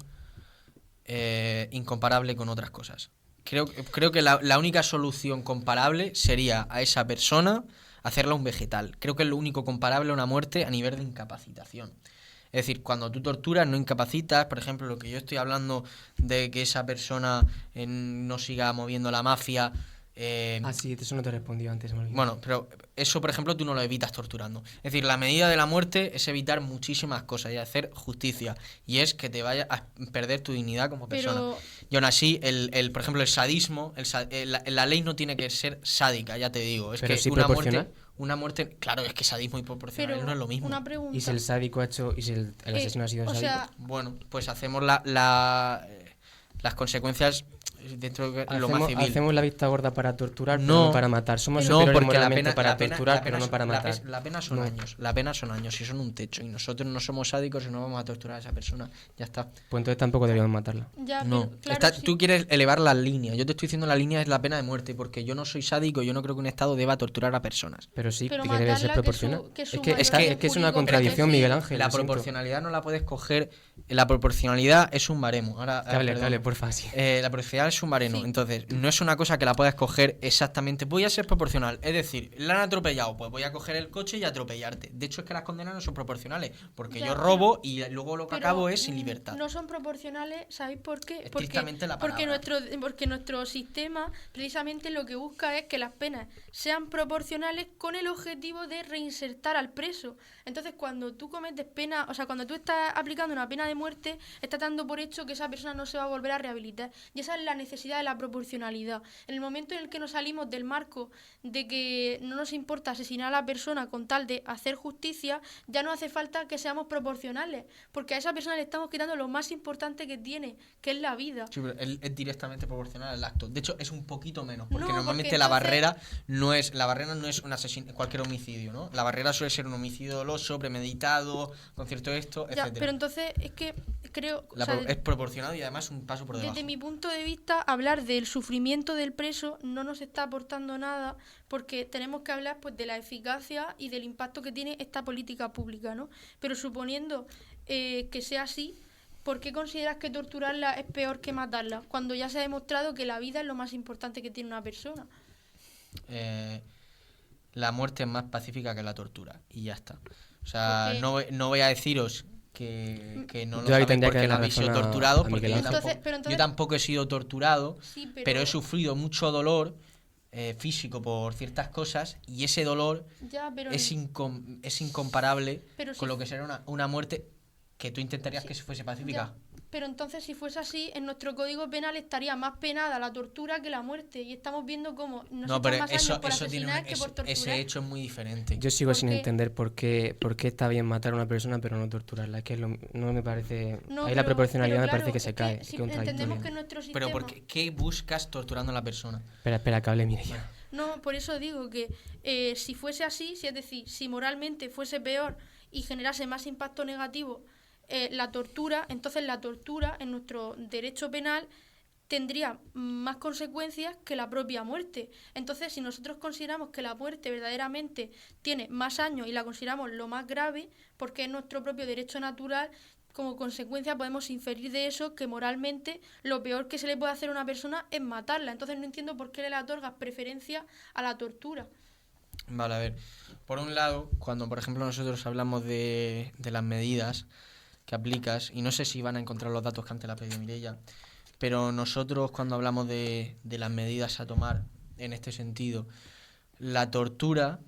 Speaker 4: incomparable con otras cosas. Creo que la única solución comparable sería a esa persona hacerla un vegetal. Creo que es lo único comparable a una muerte a nivel de incapacitación. Es decir, cuando tú torturas, no incapacitas. Por ejemplo, lo que yo estoy hablando de que esa persona no siga moviendo la mafia.
Speaker 3: Sí, eso no te he respondido antes. me olvidé.
Speaker 4: Bueno, pero eso, por ejemplo, tú no lo evitas torturando. Es decir, la medida de la muerte es evitar muchísimas cosas y hacer justicia. Y es que te vaya a perder tu dignidad como persona.
Speaker 2: Pero,
Speaker 4: Y aún así, por ejemplo, el sadismo, la ley no tiene que ser sádica, ya te digo. Es
Speaker 3: Pero
Speaker 4: que
Speaker 3: sí proporcional.
Speaker 4: una muerte, claro, es que sadismo y proporcional
Speaker 2: pero
Speaker 4: no es lo mismo.
Speaker 2: una pregunta.
Speaker 3: ¿Y si el sádico ha hecho, y si el asesino ha sido
Speaker 2: o
Speaker 3: sádico?
Speaker 2: sea,
Speaker 4: Bueno, pues hacemos las consecuencias dentro de lo más civil.
Speaker 3: Hacemos la vista gorda para torturar, pero
Speaker 4: No.
Speaker 3: no para matar. Somos
Speaker 2: Pero-
Speaker 4: No,
Speaker 3: superiores
Speaker 4: porque
Speaker 3: moralmente para torturar, pero no para matar.
Speaker 4: La pena son
Speaker 3: No.
Speaker 4: años. La pena son años y son un techo. Y nosotros no somos sádicos y no vamos a torturar a esa persona. Ya está.
Speaker 3: Pues entonces tampoco deberíamos matarla.
Speaker 2: ya,
Speaker 4: No.
Speaker 2: pero, claro, sí.
Speaker 4: Tú quieres elevar las líneas. Yo te estoy diciendo la línea es la pena de muerte. Porque yo no soy sádico. Yo no creo que un Estado deba torturar a personas.
Speaker 3: Pero sí,
Speaker 2: Pero
Speaker 3: que debe ser
Speaker 2: matarla,
Speaker 3: proporcional.
Speaker 2: que su
Speaker 3: Es que es
Speaker 2: mayor
Speaker 3: que es una
Speaker 2: jurídico
Speaker 3: contradicción,
Speaker 2: protege-
Speaker 3: Miguel Ángel.
Speaker 4: La
Speaker 3: lo siento.
Speaker 4: proporcionalidad no la puedes coger. La proporcionalidad es un baremo. Ahora,
Speaker 3: Que hable,
Speaker 4: perdón.
Speaker 3: porfa, sí.
Speaker 4: La proporcionalidad es un baremo.
Speaker 2: Sí.
Speaker 4: Entonces, no es una cosa que la puedas coger exactamente. Voy a ser proporcional. Es decir, la han atropellado. Pues voy a coger el coche y atropellarte. De hecho, es que las condenas no son proporcionales. Porque
Speaker 2: Ya,
Speaker 4: yo robo y luego lo que
Speaker 2: Pero,
Speaker 4: acabo es sin libertad.
Speaker 2: No son proporcionales, ¿sabéis por qué?
Speaker 4: Estrictamente la
Speaker 2: porque
Speaker 4: palabra.
Speaker 2: porque nuestro sistema precisamente lo que busca es que las penas sean proporcionales con el objetivo de reinsertar al preso. Entonces, cuando tú cometes pena, o sea, cuando tú estás aplicando una pena de muerte, estás dando por hecho que esa persona no se va a volver a rehabilitar. Y esa es la necesidad de la proporcionalidad. En el momento en el que nos salimos del marco de que no nos importa asesinar a la persona con tal de hacer justicia, ya no hace falta que seamos proporcionales, porque a esa persona le estamos quitando lo más importante que tiene, que es la vida.
Speaker 4: Sí, pero él es directamente proporcional al acto. De hecho, es un poquito menos, porque
Speaker 2: No,
Speaker 4: normalmente
Speaker 2: porque
Speaker 4: la
Speaker 2: entonces-
Speaker 4: barrera no es un cualquier homicidio, ¿no? La barrera suele ser un homicidio doloso, premeditado, con cierto esto,
Speaker 2: Ya,
Speaker 4: etcétera.
Speaker 2: pero entonces es que creo... o sea,
Speaker 4: Es proporcionado y además un paso por debajo.
Speaker 2: desde mi punto de vista, hablar del sufrimiento del preso no nos está aportando nada, porque tenemos que hablar pues de la eficacia y del impacto que tiene esta política pública, ¿no? Pero suponiendo que sea así, ¿por qué consideras que torturarla es peor que matarla? Cuando ya se ha demostrado que la vida es lo más importante que tiene una persona.
Speaker 4: La muerte es más pacífica que la tortura y ya está. O sea,
Speaker 2: ¿Por qué?
Speaker 4: no voy a deciros que no lo
Speaker 3: Yo ahí
Speaker 4: sabéis
Speaker 3: tendría que
Speaker 4: porque
Speaker 3: dar
Speaker 4: no
Speaker 3: la
Speaker 4: habéis sido
Speaker 3: razón a
Speaker 4: torturados,
Speaker 3: Miguel
Speaker 4: porque
Speaker 3: Ángel.
Speaker 2: Entonces-
Speaker 4: yo tampoco he sido torturado,
Speaker 2: Sí,
Speaker 4: pero he sufrido mucho dolor físico por ciertas cosas y ese dolor
Speaker 2: Ya, pero
Speaker 4: es incomparable
Speaker 2: Pero
Speaker 4: con
Speaker 2: si-
Speaker 4: lo que será una muerte que tú intentarías que fuese pacífica.
Speaker 2: Ya, pero entonces si fuese así, en nuestro código penal estaría más penada la tortura que la muerte. Y estamos viendo cómo nos
Speaker 4: No,
Speaker 2: echan
Speaker 4: pero
Speaker 2: más
Speaker 4: eso
Speaker 2: años por
Speaker 4: tiene
Speaker 2: asesinar que por torturar.
Speaker 4: ese hecho es muy diferente.
Speaker 3: Yo sigo sin
Speaker 2: Porque-
Speaker 3: entender por qué está bien matar a una persona pero no torturarla. Es que no me parece...
Speaker 2: No,
Speaker 3: ahí la
Speaker 2: pero-
Speaker 3: proporcionalidad
Speaker 2: pero
Speaker 3: me parece
Speaker 2: claro,
Speaker 3: que se
Speaker 2: es
Speaker 3: cae.
Speaker 2: si
Speaker 3: es contradictorio.
Speaker 2: entendemos que nuestro sistema...
Speaker 4: Pero ¿qué buscas torturando a la persona?
Speaker 3: Espera, que hable Mireia.
Speaker 2: No, por eso digo que si fuese así, es decir, si moralmente fuese peor y generase más impacto negativo la tortura, entonces la tortura en nuestro derecho penal tendría más consecuencias que la propia muerte. Entonces, si nosotros consideramos que la muerte verdaderamente tiene más años y la consideramos lo más grave, porque es nuestro propio derecho natural, como consecuencia podemos inferir de eso que moralmente lo peor que se le puede hacer a una persona es matarla. Entonces no entiendo por qué le otorgas preferencia a la tortura.
Speaker 4: Vale, a ver. Por un lado, cuando por ejemplo nosotros hablamos de las medidas que aplicas, y no sé si van a encontrar los datos que antes la ha pedido Mireia, pero nosotros cuando hablamos de las medidas a tomar en este sentido, la tortura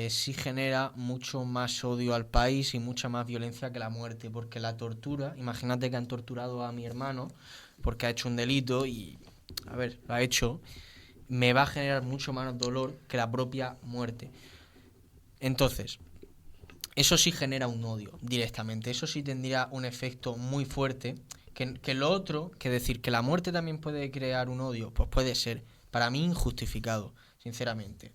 Speaker 4: sí genera mucho más odio al país y mucha más violencia que la muerte, porque la tortura, imagínate que han torturado a mi hermano porque ha hecho un delito y, a ver, lo ha hecho, me va a generar mucho más dolor que la propia muerte. Entonces, eso sí genera un odio directamente, eso sí tendría un efecto muy fuerte, que lo otro, que decir que la muerte también puede crear un odio, pues puede ser, para mí injustificado, sinceramente.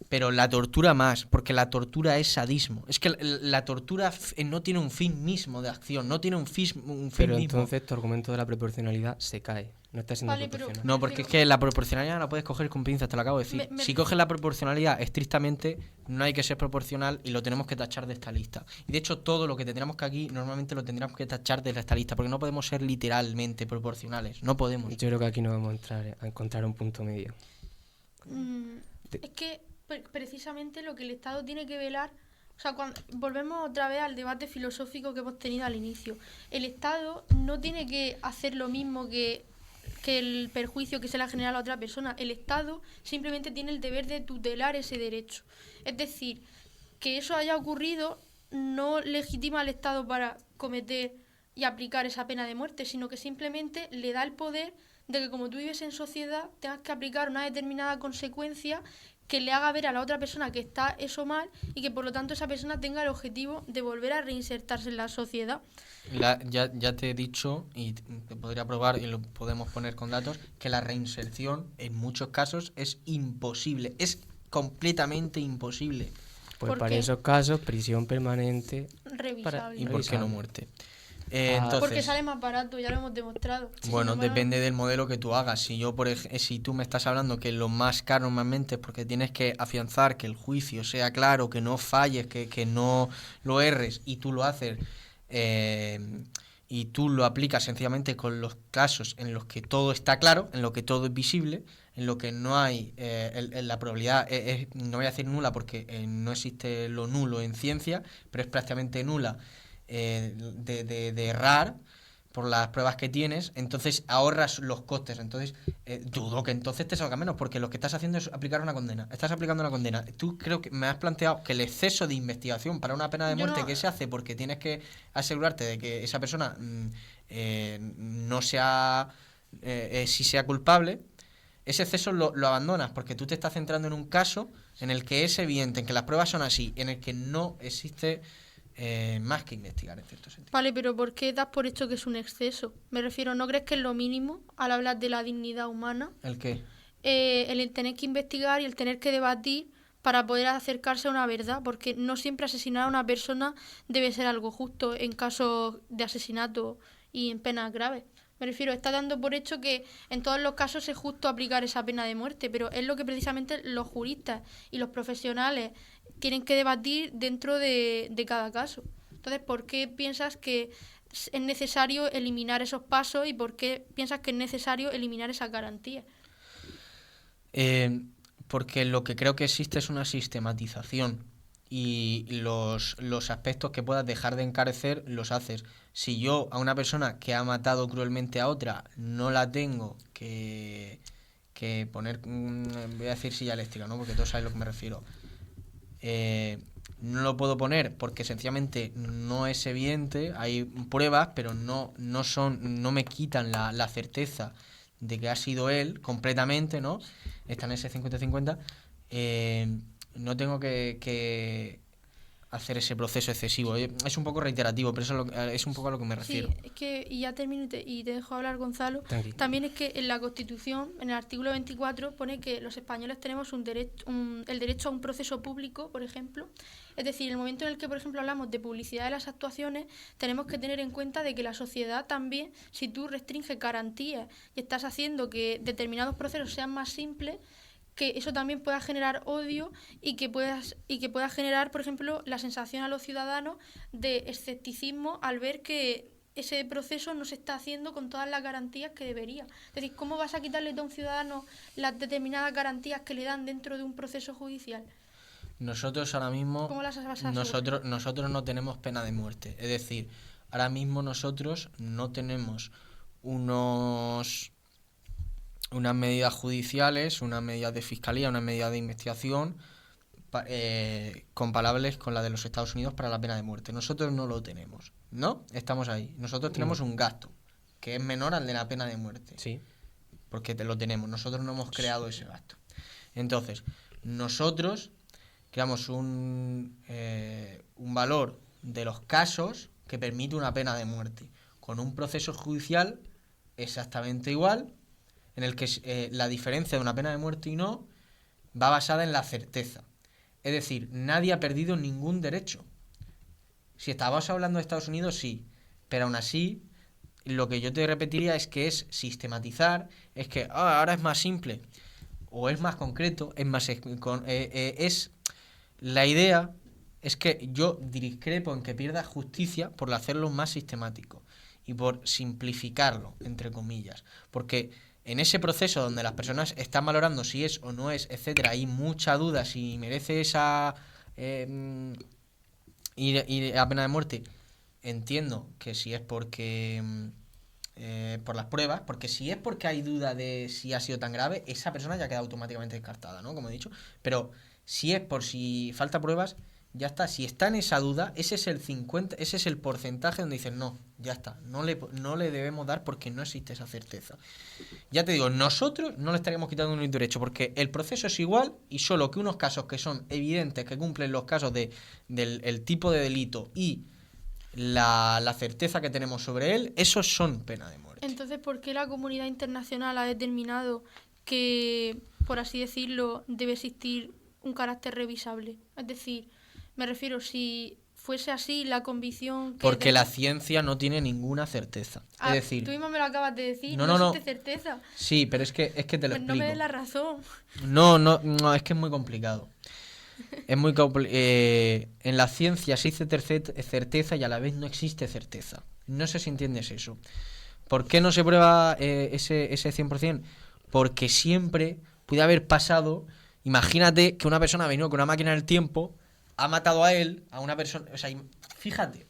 Speaker 4: Pero la tortura más, porque la tortura es sadismo. Es que la tortura no tiene un fin mismo de acción, no tiene un fin
Speaker 3: Pero
Speaker 4: mismo.
Speaker 3: entonces tu argumento de la proporcionalidad se cae. No está siendo
Speaker 2: Vale, pero-
Speaker 3: proporcional.
Speaker 4: No, porque es que la proporcionalidad la puedes coger con pinzas, te lo acabo de decir.
Speaker 2: Me-
Speaker 4: Si coges la proporcionalidad estrictamente, no hay que ser proporcional y lo tenemos que tachar de esta lista. Y de hecho, todo lo que tendríamos que aquí, normalmente lo tendríamos que tachar de esta lista, porque no podemos ser literalmente proporcionales. No podemos.
Speaker 3: Yo creo que aquí no vamos a encontrar un punto medio.
Speaker 2: Es que precisamente lo que el Estado tiene que velar, o sea, volvemos otra vez al debate filosófico que hemos tenido al inicio. El Estado no tiene que hacer lo mismo que el perjuicio que se le ha generado a la otra persona. El Estado simplemente tiene el deber de tutelar ese derecho. Es decir, que eso haya ocurrido no legitima al Estado para cometer y aplicar esa pena de muerte, sino que simplemente le da el poder de que como tú vives en sociedad tengas que aplicar una determinada consecuencia que le haga ver a la otra persona que está eso mal y que por lo tanto esa persona tenga el objetivo de volver a reinsertarse en la sociedad.
Speaker 4: Ya te he dicho, y te podría probar y lo podemos poner con datos, que la reinserción en muchos casos es imposible, es completamente imposible.
Speaker 3: Pues
Speaker 2: ¿Por
Speaker 3: para
Speaker 2: qué?
Speaker 3: esos casos, prisión permanente.
Speaker 2: Revisable.
Speaker 4: ¿Y por qué no muerte?
Speaker 3: Ah,
Speaker 4: Entonces,
Speaker 2: Porque sale más barato, ya lo hemos demostrado.
Speaker 4: bueno,
Speaker 2: Si no,
Speaker 4: depende del modelo que tú hagas. Si yo, si tú me estás hablando que lo más caro normalmente es porque tienes que afianzar que el juicio sea claro, que no falles, que no lo erres y tú lo haces y tú lo aplicas sencillamente con los casos en los que todo está claro, en lo que todo es visible, en lo que no hay la probabilidad, no voy a decir nula porque no existe lo nulo en ciencia, pero es prácticamente nula de errar por las pruebas que tienes, entonces ahorras los costes. Entonces dudo que entonces te salga menos, porque lo que estás haciendo es aplicar una condena. Estás aplicando una condena. Tú creo que me has planteado que el exceso de investigación para una pena de
Speaker 2: Yo
Speaker 4: muerte
Speaker 2: no-
Speaker 4: que se hace porque tienes que asegurarte de que esa persona no sea si sea culpable, ese exceso lo abandonas porque tú te estás centrando en un caso en el que es evidente, en que las pruebas son así, en el que no existe más que investigar en cierto sentido.
Speaker 2: Vale, pero ¿por qué das por hecho que es un exceso? Me refiero, ¿no crees que es lo mínimo al hablar de la dignidad humana?
Speaker 4: ¿El qué?
Speaker 2: El tener que investigar y el tener que debatir para poder acercarse a una verdad, porque no siempre asesinar a una persona debe ser algo justo en casos de asesinato y en penas graves. Me refiero, está dando por hecho que en todos los casos es justo aplicar esa pena de muerte, pero es lo que precisamente los juristas y los profesionales tienen que debatir dentro de cada caso. Entonces, ¿por qué piensas que es necesario eliminar esos pasos y por qué piensas que es necesario eliminar esas garantías?
Speaker 4: Porque lo que creo que existe es una sistematización y los aspectos que puedas dejar de encarecer los haces. Si yo a una persona que ha matado cruelmente a otra no la tengo que poner, voy a decir silla eléctrica, ¿no? Porque todos saben a lo que me refiero. No lo puedo poner porque sencillamente no es evidente, hay pruebas, pero no me quitan la certeza de que ha sido él completamente, ¿no? Está en ese 50-50. No tengo que hacer ese proceso excesivo. Es un poco reiterativo, pero eso es un poco a lo que me refiero.
Speaker 2: Sí, es que, y ya termino y te dejo hablar, Gonzalo.
Speaker 3: Tranquilo.
Speaker 2: También es que en la Constitución, en el artículo 24, pone que los españoles tenemos el derecho a un proceso público, por ejemplo. Es decir, en el momento en el que, por ejemplo, hablamos de publicidad de las actuaciones, tenemos que tener en cuenta de que la sociedad también, si tú restringes garantías y estás haciendo que determinados procesos sean más simples, que eso también pueda generar odio y que pueda generar, por ejemplo, la sensación a los ciudadanos de escepticismo al ver que ese proceso no se está haciendo con todas las garantías que debería. Es decir, ¿cómo vas a quitarle a un ciudadano las determinadas garantías que le dan dentro de un proceso judicial?
Speaker 4: Nosotros ahora mismo
Speaker 2: ¿Cómo las vas a
Speaker 4: nosotros no tenemos pena de muerte. Es decir, ahora mismo nosotros no tenemos unas medidas judiciales, unas medidas de fiscalía, unas medidas de investigación comparables con la de los Estados Unidos para la pena de muerte. Nosotros no lo tenemos, ¿no? Estamos ahí. Nosotros tenemos un gasto que es menor al de la pena de muerte.
Speaker 3: Sí.
Speaker 4: Porque lo tenemos. Nosotros no hemos creado ese gasto. Entonces, nosotros creamos un valor de los casos que permite una pena de muerte. Con un proceso judicial exactamente igual, en el que la diferencia de una pena de muerte y no va basada en la certeza. Es decir, nadie ha perdido ningún derecho. Si estabas hablando de Estados Unidos, sí, pero aún así, lo que yo te repetiría es que es sistematizar, es que ahora es más simple, o es más concreto, la idea es que yo discrepo en que pierda justicia por hacerlo más sistemático y por simplificarlo, entre comillas, porque en ese proceso donde las personas están valorando si es o no es, etcétera, hay mucha duda si merece esa ir a pena de muerte. Entiendo que si es porque por las pruebas, porque si es porque hay duda de si ha sido tan grave, esa persona ya queda automáticamente descartada, ¿no? Como he dicho. Pero si es por si falta pruebas, ya está. Si está en esa duda, ese es el porcentaje donde dicen no, ya está. No le debemos dar porque no existe esa certeza. Ya te digo, nosotros no le estaríamos quitando un derecho porque el proceso es igual y solo que unos casos que son evidentes, que cumplen los casos del tipo de delito y la certeza que tenemos sobre él, esos son pena de muerte.
Speaker 2: Entonces, ¿por qué la comunidad internacional ha determinado que, por así decirlo, debe existir un carácter revisable? Es decir, me refiero, si fuese así la convicción...
Speaker 4: Porque la ciencia no tiene ninguna certeza. Es decir...
Speaker 2: Tú mismo me lo acabas de decir, no existe certeza.
Speaker 4: Sí, pero es que te lo explico.
Speaker 2: No me des la razón.
Speaker 4: No, es que es muy complicado. En la ciencia se dice certeza y a la vez no existe certeza. No sé si entiendes eso. ¿Por qué no se prueba ese 100%? Porque siempre puede haber pasado... Imagínate que una persona ha venido con una máquina del tiempo, ha matado a él, a una persona... O sea, fíjate,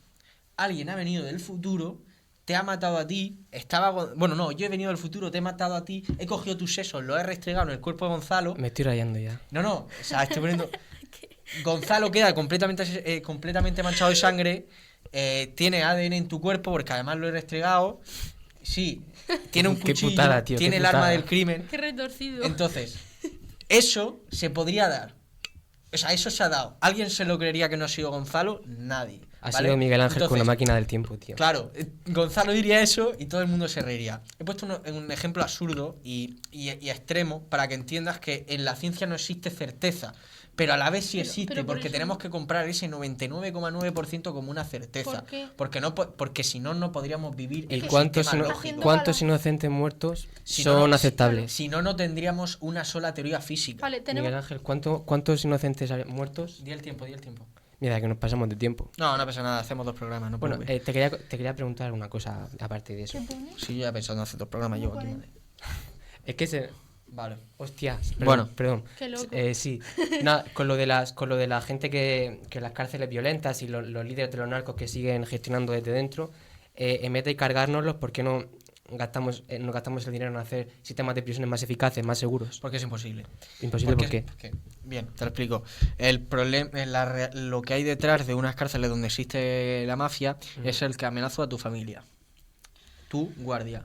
Speaker 4: alguien ha venido del futuro, te ha matado a ti, yo he venido del futuro, te he matado a ti, he cogido tus sesos, los he restregado en el cuerpo de Gonzalo...
Speaker 3: Me estoy rayando ya.
Speaker 4: O sea, estoy poniendo... Gonzalo queda completamente manchado de sangre, tiene ADN en tu cuerpo porque además lo he restregado, Sí, tiene un
Speaker 3: Qué
Speaker 4: cuchillo,
Speaker 3: putada, tío, qué
Speaker 4: tiene el arma
Speaker 3: putada.
Speaker 4: del crimen.
Speaker 2: Qué retorcido.
Speaker 4: Entonces, eso se podría dar. O sea, eso se ha dado. ¿Alguien se lo creería que no ha sido Gonzalo? Nadie.
Speaker 3: Ha
Speaker 4: ¿vale?
Speaker 3: sido Miguel Ángel con
Speaker 4: Entonces,
Speaker 3: una máquina del tiempo, tío.
Speaker 4: Claro, Gonzalo diría eso y todo el mundo se reiría. He puesto un ejemplo absurdo y extremo para que entiendas que en la ciencia no existe certeza, pero a la vez sí existe,
Speaker 2: pero por
Speaker 4: porque
Speaker 2: eso
Speaker 4: tenemos
Speaker 2: no.
Speaker 4: que comprar ese 99,9% como una certeza.
Speaker 2: ¿Por qué?
Speaker 4: Porque si no, no podríamos vivir
Speaker 3: ¿Y
Speaker 4: en un
Speaker 3: cuántos,
Speaker 4: sistema
Speaker 2: ino-
Speaker 4: lógico.
Speaker 2: Haciendo
Speaker 3: cuántos
Speaker 2: balance.
Speaker 3: inocentes muertos
Speaker 4: Si no,
Speaker 3: son
Speaker 4: no,
Speaker 3: aceptables?
Speaker 4: Si no, no tendríamos una sola teoría física.
Speaker 2: Vale, tenemos...
Speaker 3: Miguel Ángel, ¿cuántos inocentes hay muertos?
Speaker 4: Di el tiempo, di el tiempo.
Speaker 3: Mira, que nos pasamos de tiempo.
Speaker 4: No, no pasa nada, hacemos 2 programas, no
Speaker 3: Bueno,
Speaker 4: preocupes.
Speaker 3: te quería preguntar una cosa aparte de eso.
Speaker 2: ¿Qué pone?
Speaker 4: Sí, yo ya he pensado en hacer 2 programas yo aquí.
Speaker 2: Bueno.
Speaker 4: madre.
Speaker 3: Es que se...
Speaker 4: Vale.
Speaker 3: Hostia,
Speaker 4: Bueno.
Speaker 3: perdón.
Speaker 2: Qué loco.
Speaker 3: Sí, nada, con lo de la gente que las cárceles violentas y los líderes de los narcos que siguen gestionando desde dentro, en vez de cargárnoslos, ¿por qué no gastamos el dinero en hacer sistemas de prisiones más eficaces, más seguros?
Speaker 4: Porque es imposible.
Speaker 3: Imposible, ¿por qué?
Speaker 4: Bien, te lo explico. El problema, lo que hay detrás de unas cárceles donde existe la mafia es el que amenaza a tu familia. Tu guardia.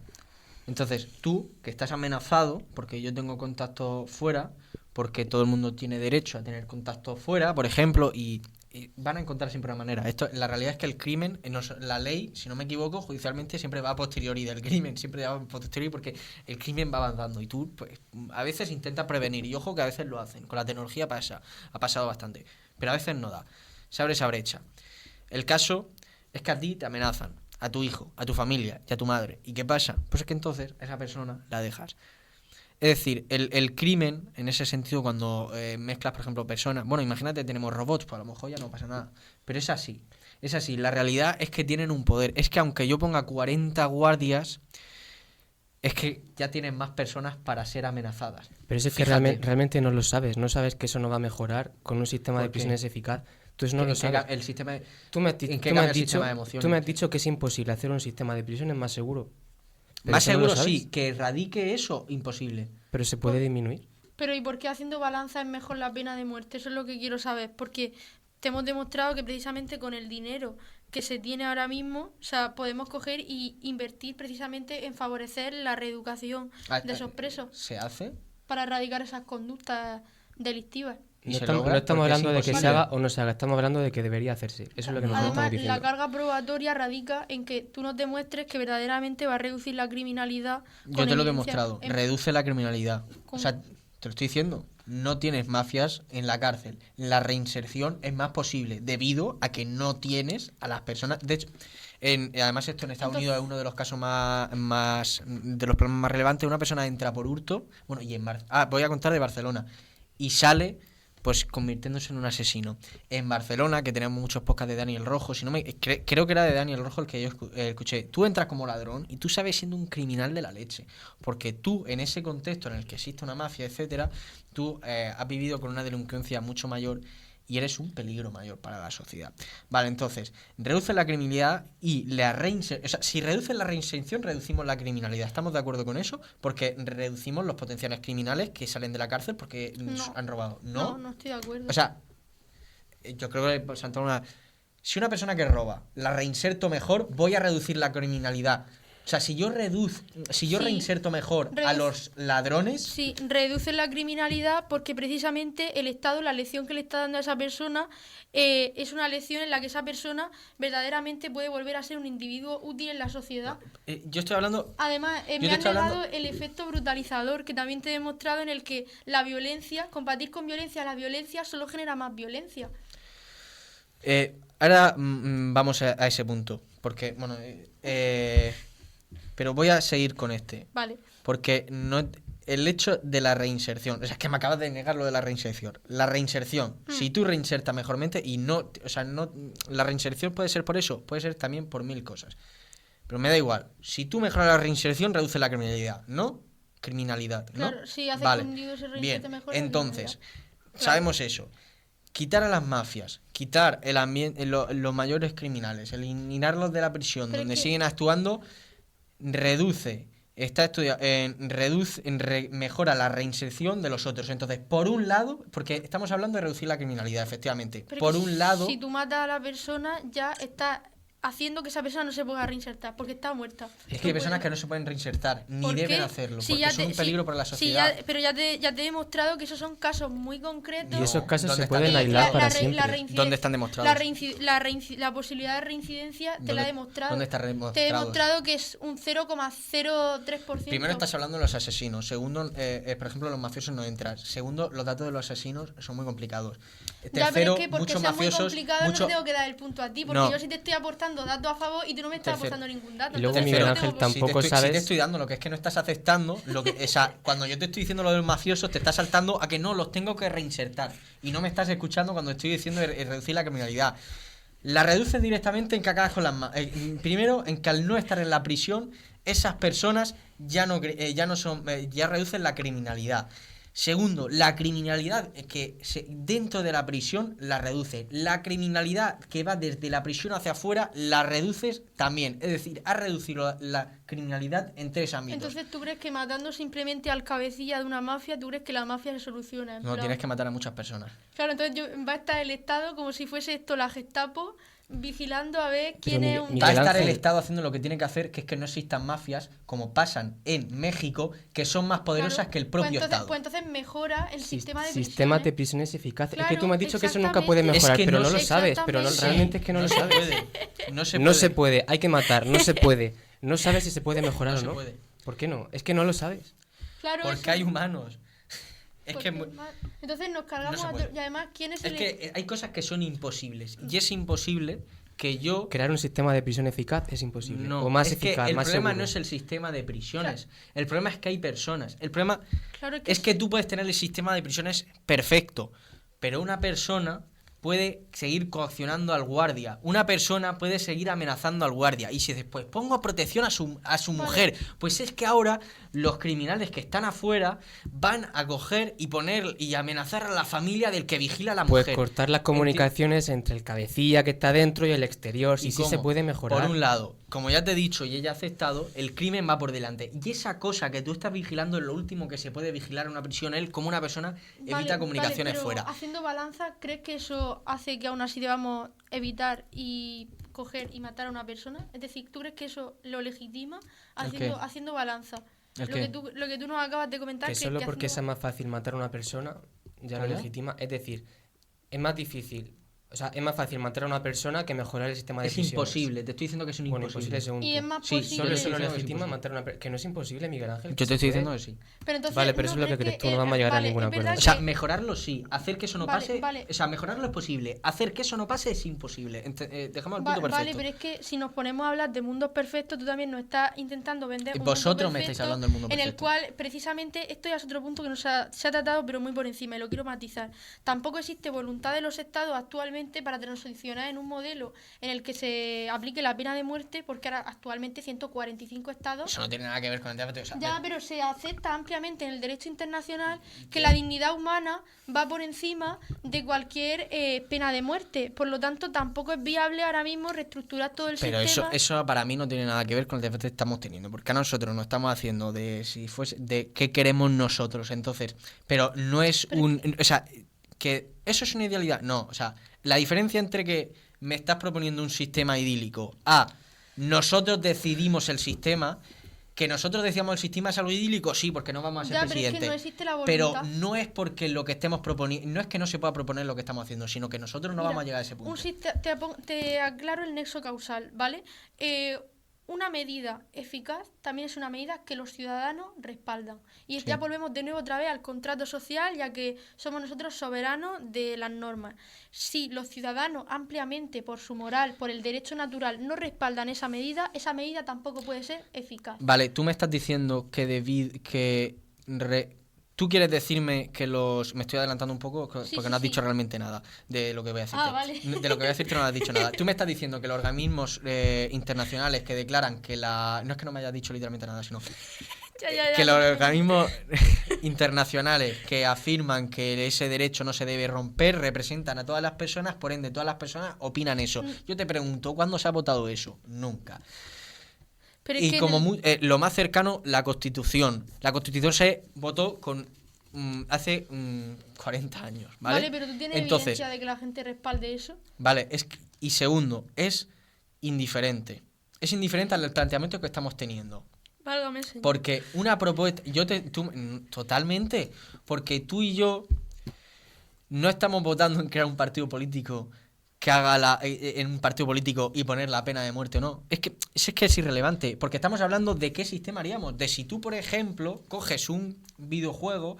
Speaker 4: Entonces, tú, que estás amenazado, porque yo tengo contacto fuera, porque todo el mundo tiene derecho a tener contacto fuera, por ejemplo, y van a encontrar siempre una manera. La realidad es que el crimen, la ley, si no me equivoco, judicialmente siempre va a posteriori del crimen, siempre va a posteriori porque el crimen va avanzando y tú, pues, a veces intentas prevenir, y ojo que a veces lo hacen, con la tecnología ha pasado bastante, pero a veces no da, se abre esa brecha. El caso es que a ti te amenazan, a tu hijo, a tu familia y a tu madre. ¿Y qué pasa? Pues es que entonces a esa persona la dejas. Es decir, el crimen, en ese sentido, cuando mezclas, por ejemplo, personas... Bueno, imagínate, tenemos robots, pues a lo mejor ya no pasa nada. Pero es así, es así. La realidad es que tienen un poder. Es que aunque yo ponga 40 guardias, es que ya tienen más personas para ser amenazadas.
Speaker 3: Pero eso es que
Speaker 4: Fíjate.
Speaker 3: realmente no lo sabes. No sabes que eso no va a mejorar con un sistema de
Speaker 4: ¿Por qué?
Speaker 3: prisiones eficaz. Tú eso no lo sabes.
Speaker 4: El sistema de...
Speaker 3: Tú me has
Speaker 4: ¿En qué
Speaker 3: tú me
Speaker 4: cambia
Speaker 3: has
Speaker 4: el
Speaker 3: dicho,
Speaker 4: sistema de emociones?
Speaker 3: tú me has dicho que es imposible hacer un sistema de prisiones más seguro. Pero
Speaker 4: Más
Speaker 3: eso no lo
Speaker 4: seguro
Speaker 3: sabes.
Speaker 4: sí, que erradique eso, imposible.
Speaker 3: Pero se puede disminuir.
Speaker 2: Pero ¿y por qué haciendo balanza es mejor la pena de muerte? Eso es lo que quiero saber. Porque te hemos demostrado que precisamente con el dinero que se tiene ahora mismo, o sea, podemos coger y invertir precisamente en favorecer la reeducación de esos presos
Speaker 4: ¿Se hace?
Speaker 2: para erradicar esas conductas delictivas.
Speaker 4: ¿Y
Speaker 3: No
Speaker 4: se
Speaker 3: estamos,
Speaker 4: logra?
Speaker 3: no estamos
Speaker 4: Porque es
Speaker 3: hablando de que se
Speaker 4: imposible.
Speaker 3: haga o no se haga, estamos hablando de que debería hacerse. Eso es lo que nosotros estamos
Speaker 2: Además,
Speaker 3: diciendo.
Speaker 2: la carga probatoria radica en que tú nos demuestres que verdaderamente va a reducir la criminalidad.
Speaker 4: Yo
Speaker 2: con
Speaker 4: te lo he
Speaker 2: evidencia
Speaker 4: demostrado.
Speaker 2: en-
Speaker 4: Reduce la criminalidad.
Speaker 2: ¿Cómo?
Speaker 4: O sea, te lo estoy diciendo. No tienes mafias en la cárcel. La reinserción es más posible debido a que no tienes a las personas. De hecho, además esto en Estados Unidos es uno de los casos de los problemas más relevantes. Una persona entra por hurto. Bueno, y voy a contar de Barcelona. Y sale, pues, convirtiéndose en un asesino. En Barcelona, que tenemos muchos podcasts de Daniel Rojo, creo que era de Daniel Rojo el que yo escuché. Tú entras como ladrón y tú sabes siendo un criminal de la leche. Porque tú, en ese contexto en el que existe una mafia, etcétera, tú has vivido con una delincuencia mucho mayor y eres un peligro mayor para la sociedad. Vale, entonces, reduce la criminalidad y la reinserción. O sea, si reduces la reinserción, reducimos la criminalidad. ¿Estamos de acuerdo con eso? Porque reducimos los potenciales criminales que salen de la cárcel porque
Speaker 2: No.
Speaker 4: han robado.
Speaker 2: No, no estoy de acuerdo.
Speaker 4: O sea, yo creo que pues, si una persona que roba la reinserto mejor, voy a reducir la criminalidad. O sea, si yo
Speaker 2: Sí.
Speaker 4: reinserto mejor a los ladrones,
Speaker 2: Sí, reduce la criminalidad porque precisamente el Estado, la lección que le está dando a esa persona, es una lección en la que esa persona verdaderamente puede volver a ser un individuo útil en la sociedad.
Speaker 4: yo estoy hablando.
Speaker 2: Además,
Speaker 4: Yo
Speaker 2: me
Speaker 4: te
Speaker 2: han
Speaker 4: estoy
Speaker 2: negado
Speaker 4: hablando-
Speaker 2: el efecto brutalizador que también te he demostrado en el que la violencia, combatir con violencia, la violencia solo genera más violencia.
Speaker 4: Ahora vamos a ese punto, porque, bueno, pero voy a seguir con este,
Speaker 2: Vale.
Speaker 4: porque no el hecho de la reinserción, o sea, es que me acabas de negar lo de la reinserción. La reinserción, si tú reinsertas mejormente y no, o sea, no, la reinserción puede ser por eso, puede ser también por 1000 cosas. Pero me da igual, si tú mejoras la reinserción, reduce la criminalidad, ¿no? Criminalidad, ¿no?
Speaker 2: Claro, si haces
Speaker 4: Vale.
Speaker 2: que un individuo se
Speaker 4: Bien,
Speaker 2: reinserte mejor, la
Speaker 4: entonces,
Speaker 2: criminalidad.
Speaker 4: sabemos eso. Quitar a las mafias, quitar el ambiente, los mayores criminales, eliminarlos de la prisión
Speaker 2: Pero es
Speaker 4: donde
Speaker 2: que-
Speaker 4: siguen actuando, mejora la reinserción de los otros. Entonces, por un lado, porque estamos hablando de reducir la criminalidad, efectivamente.
Speaker 2: Pero
Speaker 4: Por
Speaker 2: que
Speaker 4: un lado,
Speaker 2: si tú matas a la persona, ya estás haciendo que esa persona no se pueda reinsertar porque está muerta.
Speaker 4: Es que hay personas que no se pueden reinsertar, ni
Speaker 2: ¿Por
Speaker 4: deben
Speaker 2: qué?
Speaker 4: hacerlo,
Speaker 2: Si
Speaker 4: porque
Speaker 2: ya
Speaker 4: son un peligro para la
Speaker 2: sí,
Speaker 4: sociedad.
Speaker 2: pero ya te he demostrado que esos son casos muy concretos.
Speaker 3: Y esos casos
Speaker 4: ¿Dónde
Speaker 3: se
Speaker 4: están?
Speaker 3: pueden
Speaker 4: Y
Speaker 3: aislar para siempre.
Speaker 4: ¿Dónde están demostrados?
Speaker 2: La posibilidad de reincidencia te la he demostrado.
Speaker 4: ¿Dónde está demostrado?
Speaker 2: Te he demostrado que es un 0,03%.
Speaker 4: Primero estás hablando de los asesinos. Segundo, por ejemplo, los mafiosos no entran. Segundo, los datos de los asesinos son muy complicados.
Speaker 2: Ya, pero
Speaker 4: Tercero,
Speaker 2: es que porque
Speaker 4: muchos
Speaker 2: sea muy
Speaker 4: mafiosos...
Speaker 2: complicado no te tengo que dar el punto a ti, porque
Speaker 4: No.
Speaker 2: yo sí te estoy aportando datos a favor y tú no me estás
Speaker 4: Tercero.
Speaker 2: aportando ningún dato.
Speaker 3: Y luego,
Speaker 2: entonces
Speaker 3: Miguel
Speaker 2: yo
Speaker 3: Ángel,
Speaker 2: tengo que-
Speaker 3: tampoco
Speaker 4: si
Speaker 3: sabes...
Speaker 4: te estoy dando lo que es que no estás aceptando, cuando yo te estoy diciendo lo de los mafiosos, te estás saltando a que no, los tengo que reinsertar. Y no me estás escuchando cuando estoy diciendo reducir la criminalidad. La reduces directamente en que acabas con las primero, en que al no estar en la prisión, esas personas ya no son, ya reducen la criminalidad. Segundo, la criminalidad dentro de la prisión la reduce. La criminalidad que va desde la prisión hacia afuera la reduces también. Es decir, has reducido la criminalidad en 3 ámbitos.
Speaker 2: Entonces, ¿tú crees que matando simplemente al cabecilla de una mafia, tú crees que la mafia se soluciona? En
Speaker 4: No,
Speaker 2: plan-
Speaker 4: tienes que matar a muchas personas.
Speaker 2: Claro, entonces va a estar el Estado como si fuese esto la Gestapo, vigilando a ver quién
Speaker 3: Pero
Speaker 2: es un...
Speaker 3: Miguel
Speaker 4: Va a estar el
Speaker 3: Ángel.
Speaker 4: Estado haciendo lo que tiene que hacer, que es que no existan mafias, como pasan en México, que son más poderosas
Speaker 2: Claro,
Speaker 4: que el propio
Speaker 2: pues entonces,
Speaker 4: Estado.
Speaker 2: pues entonces mejora el sistema de
Speaker 3: Sistema de
Speaker 2: prisiones.
Speaker 3: prisiones eficaz. Es que
Speaker 2: Claro,
Speaker 3: tú me has dicho que eso nunca puede
Speaker 2: exactamente.
Speaker 3: mejorar,
Speaker 4: Es que
Speaker 3: pero
Speaker 4: no
Speaker 3: no lo
Speaker 2: se-
Speaker 3: sabes. Pero no,
Speaker 2: exactamente.
Speaker 3: realmente es que no lo
Speaker 4: No se
Speaker 3: sabes.
Speaker 4: puede. No se
Speaker 3: No
Speaker 4: puede.
Speaker 3: se puede, hay que matar, no se puede. No sabes si se puede mejorar
Speaker 4: No
Speaker 3: o
Speaker 4: se
Speaker 3: no.
Speaker 4: puede.
Speaker 3: ¿Por qué no? Es que no lo sabes.
Speaker 2: Claro,
Speaker 4: Porque
Speaker 2: eso.
Speaker 4: hay humanos. Es
Speaker 2: Porque
Speaker 4: que...
Speaker 2: entonces nos cargamos
Speaker 4: no se
Speaker 2: a
Speaker 4: puede.
Speaker 2: y además ¿quién es
Speaker 4: Es
Speaker 2: el
Speaker 4: que hay cosas que son imposibles. Y es imposible que yo...
Speaker 3: Crear un sistema de prisión eficaz es imposible.
Speaker 4: No,
Speaker 3: o más
Speaker 4: es que
Speaker 3: eficaz,
Speaker 4: el
Speaker 3: más
Speaker 4: problema
Speaker 3: seguro.
Speaker 4: no es el sistema de prisiones. El problema es que hay personas. El problema
Speaker 2: Claro
Speaker 4: es que tú puedes tener el sistema de prisiones perfecto, pero una persona puede seguir coaccionando al guardia. Una persona puede seguir amenazando al guardia. Y si después pongo protección a su mujer, pues es que ahora los criminales que están afuera van a coger y poner y amenazar a la familia del que vigila a la
Speaker 3: Pues
Speaker 4: mujer.
Speaker 3: cortar las comunicaciones entre el cabecilla que está dentro y el exterior.
Speaker 4: ¿Y
Speaker 3: Y sí
Speaker 4: cómo?
Speaker 3: se puede mejorar.
Speaker 4: Por un lado, como ya te he dicho y ella ha aceptado, el crimen va por delante. Y esa cosa que tú estás vigilando es lo último que se puede vigilar en una prisión. Él, como una persona, evita
Speaker 2: Vale,
Speaker 4: comunicaciones
Speaker 2: pero
Speaker 4: fuera.
Speaker 2: haciendo balanza, ¿crees que eso hace que aún así debamos evitar y coger y matar a una persona? Es decir, ¿tú crees que eso lo legitima haciendo,
Speaker 4: qué?
Speaker 2: haciendo balanza?
Speaker 4: ¿El
Speaker 2: Lo
Speaker 4: qué?
Speaker 2: lo que tú nos acabas de comentar
Speaker 3: Que
Speaker 2: que
Speaker 3: solo
Speaker 2: que
Speaker 3: porque sea
Speaker 2: haciendo-
Speaker 3: más fácil matar a una persona ya lo
Speaker 4: ¿Cómo?
Speaker 3: legitima. Es decir, es más difícil. O sea, es más fácil matar a una persona que mejorar el sistema de
Speaker 4: Es
Speaker 3: prisiones.
Speaker 4: imposible, te estoy diciendo que es un
Speaker 3: Bueno,
Speaker 4: imposible.
Speaker 3: imposible según
Speaker 2: Y
Speaker 3: tú.
Speaker 2: es más
Speaker 4: Sí,
Speaker 2: posible...
Speaker 3: Solo eso
Speaker 4: Sí,
Speaker 3: lo
Speaker 4: sí, es
Speaker 3: legitima
Speaker 4: imposible.
Speaker 3: matar a una persona. Que no es imposible, Miguel Ángel.
Speaker 4: Yo
Speaker 3: que
Speaker 4: te
Speaker 3: se
Speaker 4: estoy
Speaker 3: puede.
Speaker 4: diciendo que sí.
Speaker 2: Pero entonces,
Speaker 3: Vale, pero eso es lo que crees tú, no vamos a llegar a ningún
Speaker 2: es
Speaker 3: acuerdo.
Speaker 2: verdad
Speaker 4: O sea,
Speaker 2: que-
Speaker 4: mejorarlo sí, hacer que eso no
Speaker 2: Vale,
Speaker 4: pase,
Speaker 2: vale.
Speaker 4: o sea, mejorarlo es posible, hacer que eso no pase es imposible. Dejamos el punto
Speaker 2: Vale,
Speaker 4: perfecto.
Speaker 2: pero es que si nos ponemos a hablar de mundos perfectos, tú también nos estás intentando vender un mundo
Speaker 4: Vosotros me estáis
Speaker 2: perfecto
Speaker 4: hablando del mundo
Speaker 2: en el
Speaker 4: perfecto.
Speaker 2: cual, precisamente, esto ya es otro punto que se ha tratado, pero muy por encima, y lo quiero matizar. Tampoco existe voluntad de los estados actualmente para transicionar en un modelo en el que se aplique la pena de muerte, porque ahora actualmente 145 estados...
Speaker 4: Eso no tiene nada que ver con el debate. O sea,
Speaker 2: Ya, pero se acepta ampliamente en el derecho internacional que la dignidad humana va por encima de cualquier pena de muerte. Por lo tanto, tampoco es viable ahora mismo reestructurar todo el
Speaker 4: pero
Speaker 2: sistema.
Speaker 4: eso para mí no tiene nada que ver con el debate que estamos teniendo, porque a nosotros nos estamos haciendo de si fuese de qué queremos nosotros, entonces, pero no es o sea, que eso es una idealidad, no, o sea, la diferencia entre que me estás proponiendo un sistema idílico a nosotros decidimos el sistema, que nosotros decíamos el sistema es algo idílico, sí, porque no vamos a ser
Speaker 2: Ya, pero es que
Speaker 4: presidente.
Speaker 2: no existe la
Speaker 4: Pero
Speaker 2: voluntad.
Speaker 4: no es porque lo que estemos proponiendo, no es que no se pueda proponer lo que estamos haciendo, sino que nosotros no
Speaker 2: Mira,
Speaker 4: vamos a llegar a ese punto.
Speaker 2: te aclaro el nexo causal, ¿vale? Una medida eficaz también es una medida que los ciudadanos respaldan. Y
Speaker 4: Sí.
Speaker 2: ya volvemos de nuevo otra vez al contrato social, ya que somos nosotros soberanos de las normas. Si los ciudadanos ampliamente, por su moral, por el derecho natural, no respaldan esa medida tampoco puede ser eficaz.
Speaker 4: Vale, tú me estás diciendo tú quieres decirme que me estoy adelantando un poco porque
Speaker 2: Sí,
Speaker 4: no
Speaker 2: sí,
Speaker 4: has
Speaker 2: sí.
Speaker 4: dicho realmente nada de lo que voy a decirte.
Speaker 2: Ah, vale.
Speaker 4: De lo que voy a decirte no has dicho nada. Tú me estás diciendo que los organismos internacionales que declaran que no es que no me hayas dicho literalmente nada, sino
Speaker 2: Ya,
Speaker 4: que los organismos internacionales que afirman que ese derecho no se debe romper representan a todas las personas, por ende todas las personas opinan eso. Yo te pregunto, ¿cuándo se ha votado eso? Nunca.
Speaker 2: Pero es
Speaker 4: Y
Speaker 2: que
Speaker 4: como lo más cercano, la Constitución. La Constitución se votó hace 40 años, ¿vale?
Speaker 2: pero tú tienes
Speaker 4: Entonces,
Speaker 2: evidencia de que la gente respalde eso.
Speaker 4: vale, y segundo, es indiferente. Es indiferente al planteamiento que estamos teniendo.
Speaker 2: Válgame, señor.
Speaker 4: Porque una propuesta... Totalmente. Porque tú y yo no estamos votando en crear un partido político que haga en un partido político y poner la pena de muerte o no. Es que es irrelevante. Porque estamos hablando de qué sistema haríamos. De si tú, por ejemplo, coges un videojuego,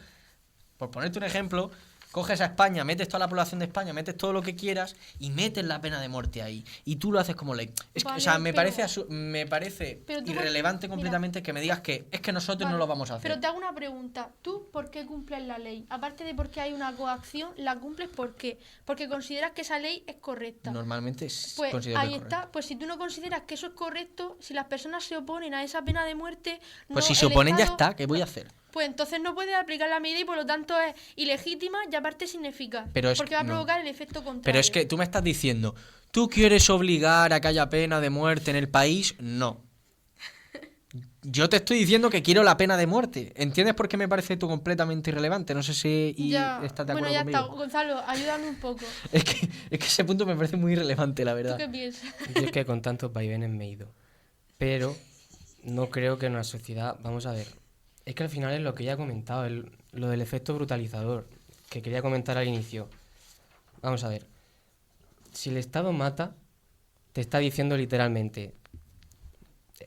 Speaker 4: por ponerte un ejemplo... Coges a España, metes toda la población de España, metes todo lo que quieras y metes la pena de muerte ahí. Y tú lo haces como ley.
Speaker 2: Vale,
Speaker 4: O sea, me
Speaker 2: pero-
Speaker 4: parece
Speaker 2: pero tú
Speaker 4: irrelevante
Speaker 2: mira,
Speaker 4: completamente que me digas que es que nosotros no
Speaker 2: vale,
Speaker 4: lo vamos a hacer.
Speaker 2: Pero te hago una pregunta. ¿Tú por qué cumples la ley? Aparte de porque hay una coacción, ¿la cumples por qué? Porque consideras que esa ley es correcta.
Speaker 4: Normalmente
Speaker 2: Pues
Speaker 4: considero
Speaker 2: ahí
Speaker 4: que es correcto.
Speaker 2: está. Pues si tú no consideras que eso es correcto, si las personas se oponen a esa pena de muerte...
Speaker 4: Pues
Speaker 2: no,
Speaker 4: si se
Speaker 2: el
Speaker 4: oponen ya
Speaker 2: Estado-
Speaker 4: está, ¿qué voy a hacer?
Speaker 2: Pues entonces no puedes aplicar la medida y por lo tanto es ilegítima y aparte sin eficaz.
Speaker 4: Pero es-
Speaker 2: porque va a
Speaker 4: no.
Speaker 2: provocar el efecto contrario.
Speaker 4: Pero es que tú me estás diciendo, ¿tú quieres obligar a que haya pena de muerte en el país? No. Yo te estoy diciendo que quiero la pena de muerte. ¿Entiendes por qué me parece tú completamente irrelevante? No sé si
Speaker 2: Ya,
Speaker 4: estás de
Speaker 2: bueno,
Speaker 4: acuerdo
Speaker 2: ya
Speaker 4: conmigo.
Speaker 2: está. Gonzalo, ayúdame un poco.
Speaker 4: Es que ese punto me parece muy irrelevante, la
Speaker 2: ¿Tú
Speaker 4: verdad.
Speaker 2: qué piensas?
Speaker 3: Yo es que con tantos vaivenes me he ido. Pero no creo que en una sociedad... Vamos a ver. Es que al final es lo que ya he comentado, lo del efecto brutalizador, que quería comentar al inicio. Vamos a ver. Si el Estado mata, te está diciendo literalmente,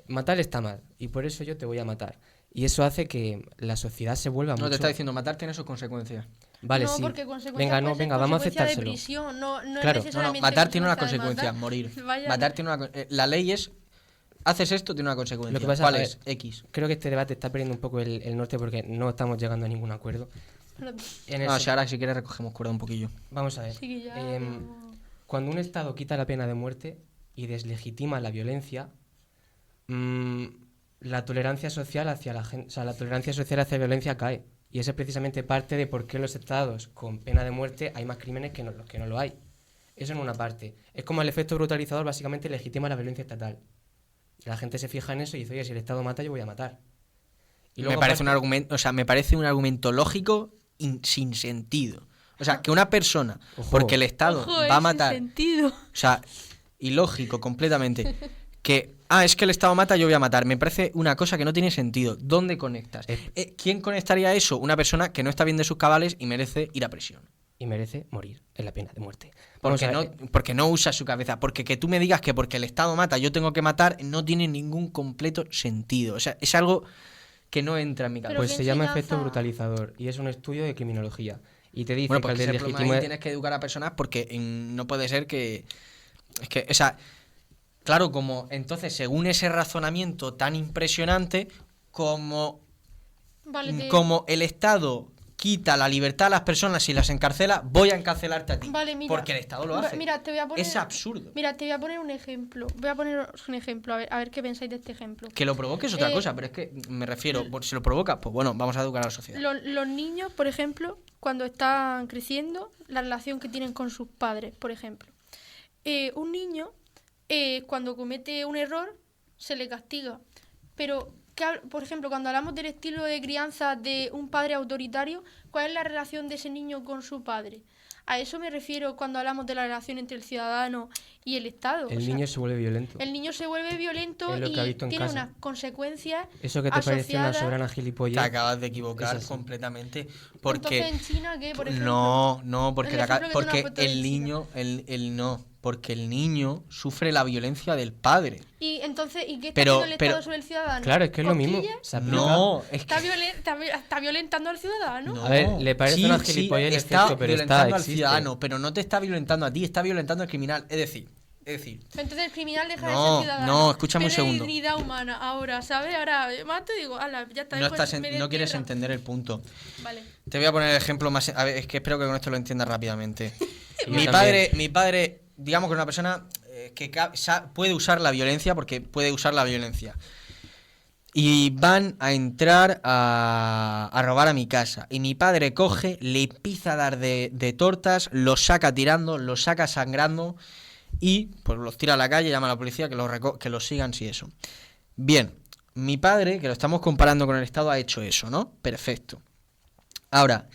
Speaker 3: matar está mal, y por eso yo te voy a matar. Y eso hace que la sociedad se vuelva
Speaker 4: No,
Speaker 3: mucho...
Speaker 4: te está diciendo, matar tiene sus consecuencias.
Speaker 3: Vale,
Speaker 2: no,
Speaker 3: sí.
Speaker 2: porque consecuencia
Speaker 3: Venga,
Speaker 2: puede
Speaker 3: no,
Speaker 2: ser
Speaker 3: venga, vamos a
Speaker 2: consecuencia de
Speaker 3: aceptárselo.
Speaker 2: prisión, no
Speaker 3: Claro.
Speaker 2: es
Speaker 3: No, no,
Speaker 2: necesariamente
Speaker 4: matar tiene una
Speaker 2: consecuencia de
Speaker 4: consecuencia,
Speaker 2: matar.
Speaker 4: morir.
Speaker 2: Vaya,
Speaker 4: Matar
Speaker 2: no.
Speaker 4: tiene una... La ley es... Haces esto, tiene una consecuencia.
Speaker 3: Lo que pasa,
Speaker 4: ¿Cuál
Speaker 3: a
Speaker 4: es?
Speaker 3: ver,
Speaker 4: X.
Speaker 3: Creo que este debate está perdiendo un poco el norte porque no estamos llegando a ningún acuerdo. En el
Speaker 4: Ah, o
Speaker 3: sen-
Speaker 4: sea, ahora si quieres recogemos cuerda un poquillo.
Speaker 3: Vamos a ver.
Speaker 2: Sí que ya,
Speaker 3: Cuando un Estado quita la pena de muerte y deslegitima la violencia, la tolerancia social hacia la gente, o sea, la tolerancia social hacia la violencia cae. Y esa es precisamente parte de por qué en los estados con pena de muerte hay más crímenes que los que no lo hay. Eso en una parte. Es como el efecto brutalizador básicamente legitima la violencia estatal. La gente se fija en eso y dice, oye, si el Estado mata, yo voy a matar. Y
Speaker 4: Me
Speaker 3: luego
Speaker 4: parece un
Speaker 3: aparte-
Speaker 4: argumento, o sea, me parece un argumento lógico sin sentido. O sea, que una persona,
Speaker 3: Ojo.
Speaker 4: porque el Estado
Speaker 2: Ojo,
Speaker 4: va a
Speaker 2: sin
Speaker 4: matar,
Speaker 2: sentido.
Speaker 4: o sea, ilógico completamente, que, es que el Estado mata, yo voy a matar. Me parece una cosa que no tiene sentido. ¿Dónde conectas? ¿Quién conectaría eso? Una persona que no está bien de sus cabales y merece ir a prisión.
Speaker 3: Y merece morir en la pena de muerte. Vamos
Speaker 4: Porque
Speaker 3: a ver,
Speaker 4: porque no usa su cabeza. Porque que tú me digas que porque el Estado mata yo tengo que matar no tiene ningún completo sentido. O sea, es algo que no entra en mi cabeza.
Speaker 2: Pero
Speaker 3: Pues
Speaker 2: ¿qué
Speaker 3: se llama
Speaker 2: enseñanza?
Speaker 3: efecto brutalizador y es un estudio de criminología. Y te dice
Speaker 4: Bueno,
Speaker 3: que al
Speaker 4: porque ese problema ahí
Speaker 3: deslegitimar...
Speaker 4: tienes que educar a personas porque no puede ser que... Es que, o sea, claro, como entonces, según ese razonamiento tan impresionante, como
Speaker 2: Vale,
Speaker 4: como el Estado quita la libertad a las personas y las encarcela, voy a encarcelarte a ti.
Speaker 2: Vale, mira.
Speaker 4: Porque el Estado lo hace.
Speaker 2: Mira, te voy a poner...
Speaker 4: Es absurdo.
Speaker 2: Mira, te voy a poner un ejemplo. Voy a poneros un ejemplo, a ver qué pensáis de este ejemplo.
Speaker 4: Que lo provoque es otra
Speaker 2: Eh,
Speaker 4: cosa, pero es que me refiero, si lo provoca, pues bueno, vamos a educar a la sociedad.
Speaker 2: Los niños, por ejemplo, cuando están creciendo, la relación que tienen con sus padres, por ejemplo. Un niño, cuando comete un error, se le castiga. Pero, por ejemplo, cuando hablamos del estilo de crianza de un padre autoritario, ¿cuál es la relación de ese niño con su padre? A eso me refiero cuando hablamos de la relación entre el ciudadano y el Estado.
Speaker 3: El
Speaker 2: O sea,
Speaker 3: niño se vuelve violento.
Speaker 2: el niño se vuelve violento
Speaker 3: Es lo que ha
Speaker 2: y
Speaker 3: visto en
Speaker 2: tiene
Speaker 3: casa.
Speaker 2: unas consecuencias
Speaker 3: Eso que te parece una
Speaker 2: asociadas.
Speaker 3: soberana
Speaker 4: Te
Speaker 3: gilipollez.
Speaker 4: acabas de equivocar
Speaker 3: Es así.
Speaker 4: completamente.
Speaker 2: Entonces,
Speaker 4: Porque...
Speaker 2: en China, ¿qué, por ejemplo?
Speaker 4: No, porque,
Speaker 2: El ejemplo que tú no has
Speaker 4: porque
Speaker 2: puesto de
Speaker 4: el
Speaker 2: China.
Speaker 4: niño, no, porque el niño sufre la violencia del padre.
Speaker 2: Y entonces, ¿y qué está
Speaker 4: Pero-
Speaker 2: haciendo el Estado
Speaker 4: pero-
Speaker 2: sobre el ciudadano?
Speaker 3: Claro, es que es lo mismo.
Speaker 2: ¿Cosquillas?
Speaker 3: Se aplica-
Speaker 4: No, es que...
Speaker 2: Está violentando al ciudadano.
Speaker 4: No.
Speaker 3: A ver, le parece una gilipollez el
Speaker 4: está
Speaker 3: efecto, pero
Speaker 4: violentando al
Speaker 3: existe.
Speaker 4: ciudadano, pero no te está violentando a ti, está violentando al criminal. Es decir,
Speaker 2: Entonces el criminal deja
Speaker 4: No,
Speaker 2: de ser ciudadano.
Speaker 4: no, escúchame un
Speaker 2: Pierde
Speaker 4: segundo.
Speaker 2: dignidad humana ahora, ¿sabes? Ahora mato y digo, ala, ya está.
Speaker 4: no,
Speaker 2: después
Speaker 4: estás
Speaker 2: me
Speaker 4: no quieres
Speaker 2: destierra.
Speaker 4: entender el punto.
Speaker 2: Vale.
Speaker 4: Te voy a poner el ejemplo más... A ver, es que espero que con esto lo entiendas rápidamente.
Speaker 3: Yo
Speaker 4: mi
Speaker 3: también.
Speaker 4: padre, digamos que es una persona que puede usar la violencia, porque puede usar la violencia. Y van a entrar a robar a mi casa. Y mi padre coge, le empieza a dar de tortas, los saca tirando, los saca sangrando y pues los tira a la calle, llama a la policía que los sigan si eso. Bien, mi padre, que lo estamos comparando con el Estado, ha hecho eso, ¿no? Perfecto. Ahora,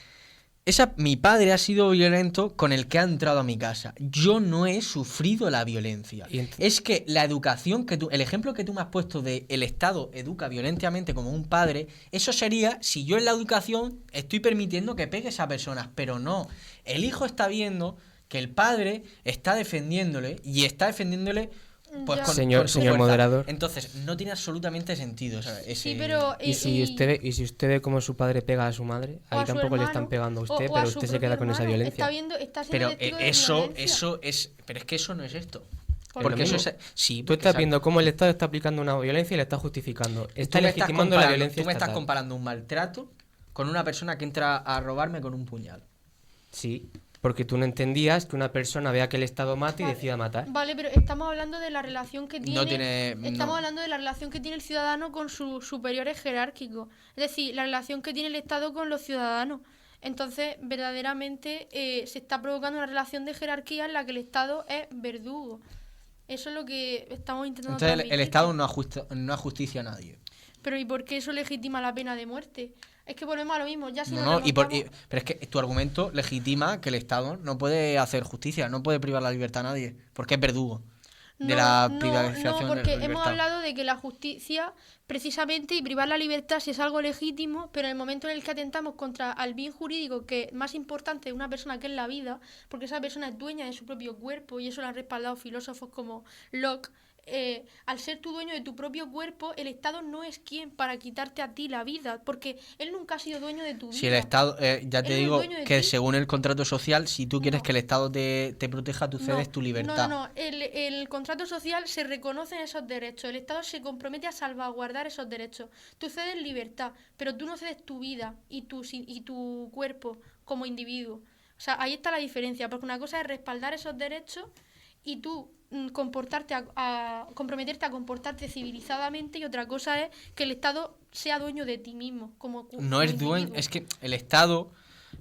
Speaker 4: Mi padre ha sido violento con el que ha entrado a mi casa. Yo no he sufrido la violencia. Es que la educación el ejemplo que tú me has puesto de el Estado educa violentamente como un padre, eso sería si yo en la educación estoy permitiendo que pegue a esas personas, pero no. El hijo está viendo que el padre está defendiéndole y está defendiéndole pues, con
Speaker 3: señor
Speaker 4: fuerza.
Speaker 3: moderador.
Speaker 4: Entonces, no tiene absolutamente sentido. ¿Sabes?
Speaker 2: Sí, pero...
Speaker 3: Y si usted ve cómo su padre pega a su madre, ahí tampoco le están pegando a usted, pero usted se queda con esa violencia.
Speaker 4: Pero eso es... Pero es que eso no es esto. Porque eso es... Sí,
Speaker 3: tú estás viendo cómo el Estado está aplicando una violencia y la está justificando. Está legitimando la violencia
Speaker 4: Tú me estás
Speaker 3: estatal.
Speaker 4: comparando un maltrato con una persona que entra a robarme con un puñal.
Speaker 3: Sí, porque tú no entendías que una persona vea que el Estado mata y decida matar.
Speaker 2: Vale, pero estamos hablando de la relación que tiene...
Speaker 4: No.
Speaker 2: Hablando de la relación que tiene el ciudadano con sus superiores jerárquicos. Es decir, la relación que tiene el Estado con los ciudadanos. Entonces, verdaderamente se está provocando una relación de jerarquía en la que el Estado es verdugo. Eso es lo que estamos intentando
Speaker 4: Entonces,
Speaker 2: transmitir.
Speaker 4: el Estado no justicia a nadie.
Speaker 2: Pero ¿y por qué eso legitima la pena de muerte? Es que volvemos a lo mismo, ya si
Speaker 4: pero es que tu argumento legitima que el Estado no puede hacer justicia, no puede privar la libertad a nadie, porque es verdugo de la privatización
Speaker 2: No, porque
Speaker 4: de la
Speaker 2: hemos
Speaker 4: libertad.
Speaker 2: hablado de que la justicia, precisamente, y privar la libertad si es algo legítimo, pero en el momento en el que atentamos contra el bien jurídico que es más importante de una persona, que es la vida, porque esa persona es dueña de su propio cuerpo, y eso lo han respaldado filósofos como Locke. Al ser tú dueño de tu propio cuerpo, el Estado no es quien para quitarte a ti la vida, porque él nunca ha sido dueño de tu vida.
Speaker 4: Si el Estado, ya te digo que
Speaker 2: ti.
Speaker 4: Según el contrato social, si tú quieres que el Estado te proteja, tú cedes tu libertad.
Speaker 2: No. El contrato social se reconocen esos derechos. El Estado se compromete a salvaguardar esos derechos. Tú cedes libertad, pero tú no cedes tu vida y tu cuerpo como individuo. O sea, ahí está la diferencia, porque una cosa es respaldar esos derechos y tú comprometerte a comportarte civilizadamente, y otra cosa es que el Estado sea dueño de ti mismo como
Speaker 4: no es dueño, es que el Estado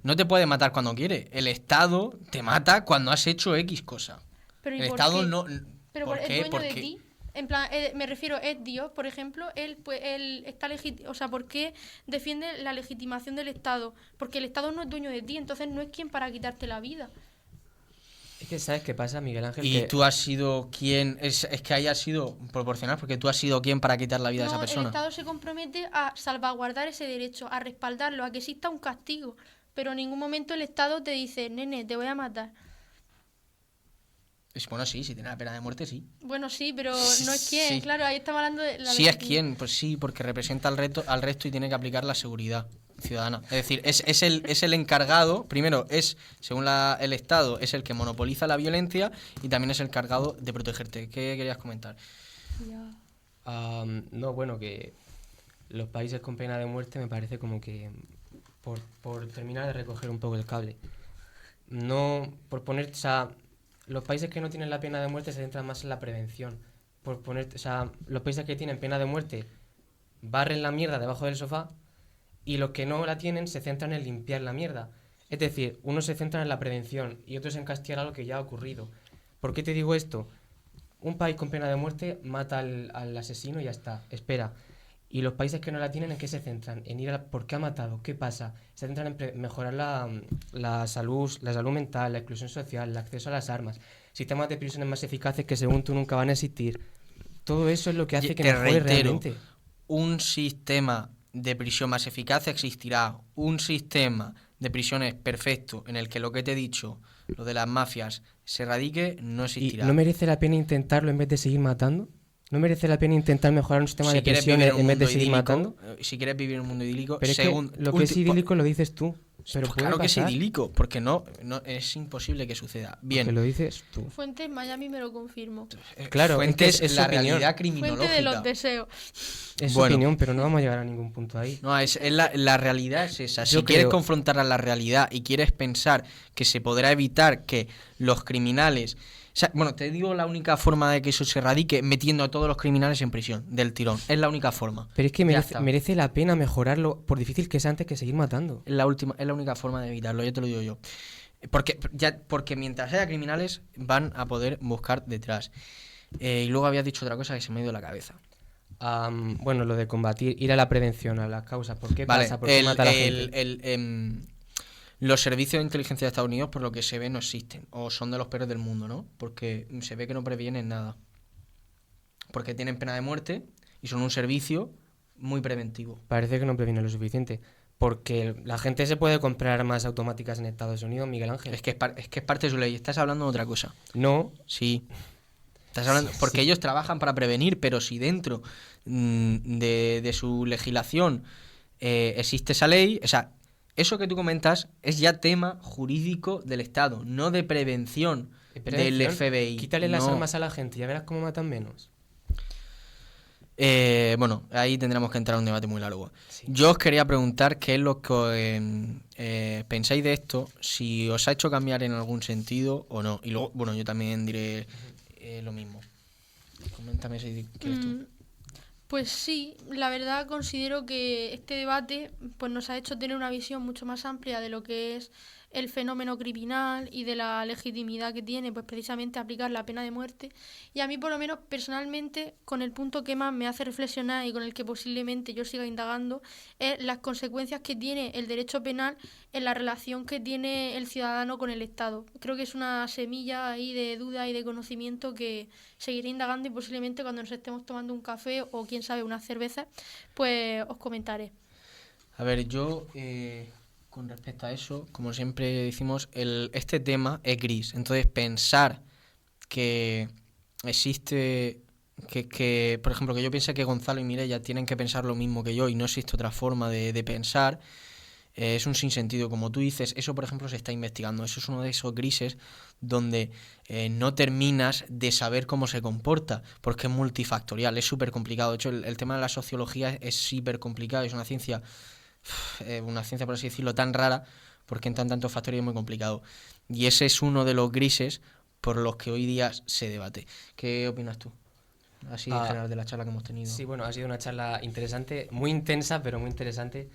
Speaker 4: no te puede matar cuando quiere, el Estado te mata cuando has hecho X cosa.
Speaker 2: Pero
Speaker 4: el Estado
Speaker 2: qué?
Speaker 4: no.
Speaker 2: Pero
Speaker 4: ¿por
Speaker 2: es
Speaker 4: qué?
Speaker 2: dueño de ti. En plan, me refiero, es Dios, por ejemplo, él está o sea, ¿por qué defiende la legitimación del Estado? Porque el Estado no es dueño de ti, entonces no es quien para quitarte la vida.
Speaker 3: Es que ¿sabes qué pasa, Miguel Ángel?
Speaker 4: Y tú has sido quien... Es que haya sido proporcional, porque tú has sido quien para quitar la vida a esa persona.
Speaker 2: El Estado se compromete a salvaguardar ese derecho, a respaldarlo, a que exista un castigo. Pero en ningún momento el Estado te dice, nene, te voy a matar.
Speaker 4: Bueno, sí, si tiene la pena de muerte, sí.
Speaker 2: Bueno, sí, pero no es quien, sí. Claro, ahí estamos hablando de...
Speaker 4: Sí es quien, pues sí, porque representa al resto y tiene que aplicar la seguridad ciudadana. Es decir, es el encargado, primero, según el Estado, es el que monopoliza la violencia y también es el encargado de protegerte. ¿Qué querías comentar?
Speaker 3: No, bueno, que los países con pena de muerte me parece como que, por terminar de recoger un poco el cable, no, por poner, o sea, los países que no tienen la pena de muerte se centran más en la prevención. Por poner, o sea, los países que tienen pena de muerte barren la mierda debajo del sofá, y los que no la tienen se centran en limpiar la mierda. Es decir, unos se centran en la prevención y otros en castigar a lo que ya ha ocurrido. ¿Por qué te digo esto? Un país con pena de muerte mata al asesino y ya está, espera. Y los países que no la tienen, ¿en qué se centran? En ir a por qué ha matado, qué pasa. Se centran en mejorar la salud mental, la exclusión social, el acceso a las armas, sistemas de prisiones más eficaces que según tú nunca van a existir. Todo eso es lo que hace que mejore realmente.
Speaker 4: Un sistema de prisión más eficaz existirá. Un sistema de prisiones perfecto en el que lo que te he dicho, lo de las mafias, se erradique, no existirá.
Speaker 3: ¿Y no merece la pena intentarlo en vez de seguir matando? ¿No merece la pena intentar mejorar un sistema de prisiones en vez de seguir matando?
Speaker 4: Si quieres vivir en un mundo idílico...
Speaker 3: Pero es que lo que es idílico lo dices tú. Pero
Speaker 4: pues claro que es idílico, porque no es imposible que suceda. Bien.
Speaker 3: Porque lo dices tú.
Speaker 2: Fuentes Miami me lo confirmo.
Speaker 3: Claro,
Speaker 4: Fuentes
Speaker 3: es
Speaker 4: la
Speaker 3: opinión.
Speaker 4: realidad criminológica.
Speaker 2: Fuente de los deseos.
Speaker 3: Es su opinión, pero no vamos a llegar a ningún punto ahí.
Speaker 4: No, la realidad es esa. Si quieres confrontar a la realidad y quieres pensar que se podrá evitar que los criminales... O sea, bueno, te digo la única forma de que eso se erradique metiendo a todos los criminales en prisión, del tirón. Es la única forma.
Speaker 3: Pero es que merece la pena mejorarlo, por difícil que sea, antes que seguir matando.
Speaker 4: Es la única forma de evitarlo, ya te lo digo yo. Porque mientras haya criminales van a poder buscar detrás. Y luego habías dicho otra cosa que se me ha ido de la cabeza.
Speaker 3: Bueno, lo de combatir, ir a la prevención, a las causas. ¿Por qué pasa? ¿Por qué mata a la gente?
Speaker 4: Los servicios de inteligencia de Estados Unidos, por lo que se ve, no existen. O son de los peores del mundo, ¿no? Porque se ve que no previenen nada. Porque tienen pena de muerte y son un servicio muy preventivo.
Speaker 3: Parece que no previene lo suficiente. Porque la gente se puede comprar armas automáticas en Estados Unidos, Miguel Ángel.
Speaker 4: Es que es parte de su ley. Estás hablando de otra cosa.
Speaker 3: No.
Speaker 4: Sí. Estás hablando, porque ellos trabajan para prevenir, pero si dentro de su legislación existe esa ley, o sea, eso que tú comentas es ya tema jurídico del Estado, no de prevención del FBI.
Speaker 3: Quítale las armas a la gente, ya verás cómo matan menos.
Speaker 4: Bueno, ahí tendremos que entrar a un debate muy largo.
Speaker 3: Sí.
Speaker 4: Yo os quería preguntar qué es lo que pensáis de esto, si os ha hecho cambiar en algún sentido o no. Y luego, bueno, yo también diré lo mismo. Coméntame si quieres tú.
Speaker 2: Pues sí, la verdad considero que este debate pues nos ha hecho tener una visión mucho más amplia de lo que es el fenómeno criminal y de la legitimidad que tiene pues precisamente aplicar la pena de muerte. Y a mí por lo menos personalmente con el punto que más me hace reflexionar y con el que posiblemente yo siga indagando es las consecuencias que tiene el derecho penal en la relación que tiene el ciudadano con el Estado. Creo que es una semilla ahí de duda y de conocimiento que seguiré indagando y posiblemente cuando nos estemos tomando un café o quién sabe unas cervezas pues os comentaré.
Speaker 4: A ver, yo con respecto a eso, como siempre decimos, este tema es gris. Entonces pensar que existe, que por ejemplo, que yo piense que Gonzalo y Mireia tienen que pensar lo mismo que yo y no existe otra forma de pensar, es un sinsentido. Como tú dices, eso por ejemplo se está investigando. Eso es uno de esos grises donde no terminas de saber cómo se comporta, porque es multifactorial, es súper complicado. De hecho, el tema de la sociología es hiper complicado, es una ciencia por así decirlo tan rara, porque entran tantos factores y es muy complicado. Y ese es uno de los grises por los que hoy día se debate. ¿Qué opinas tú? Así en general de la charla que hemos tenido.
Speaker 3: Sí, bueno, ha sido una charla interesante, muy intensa, pero muy interesante.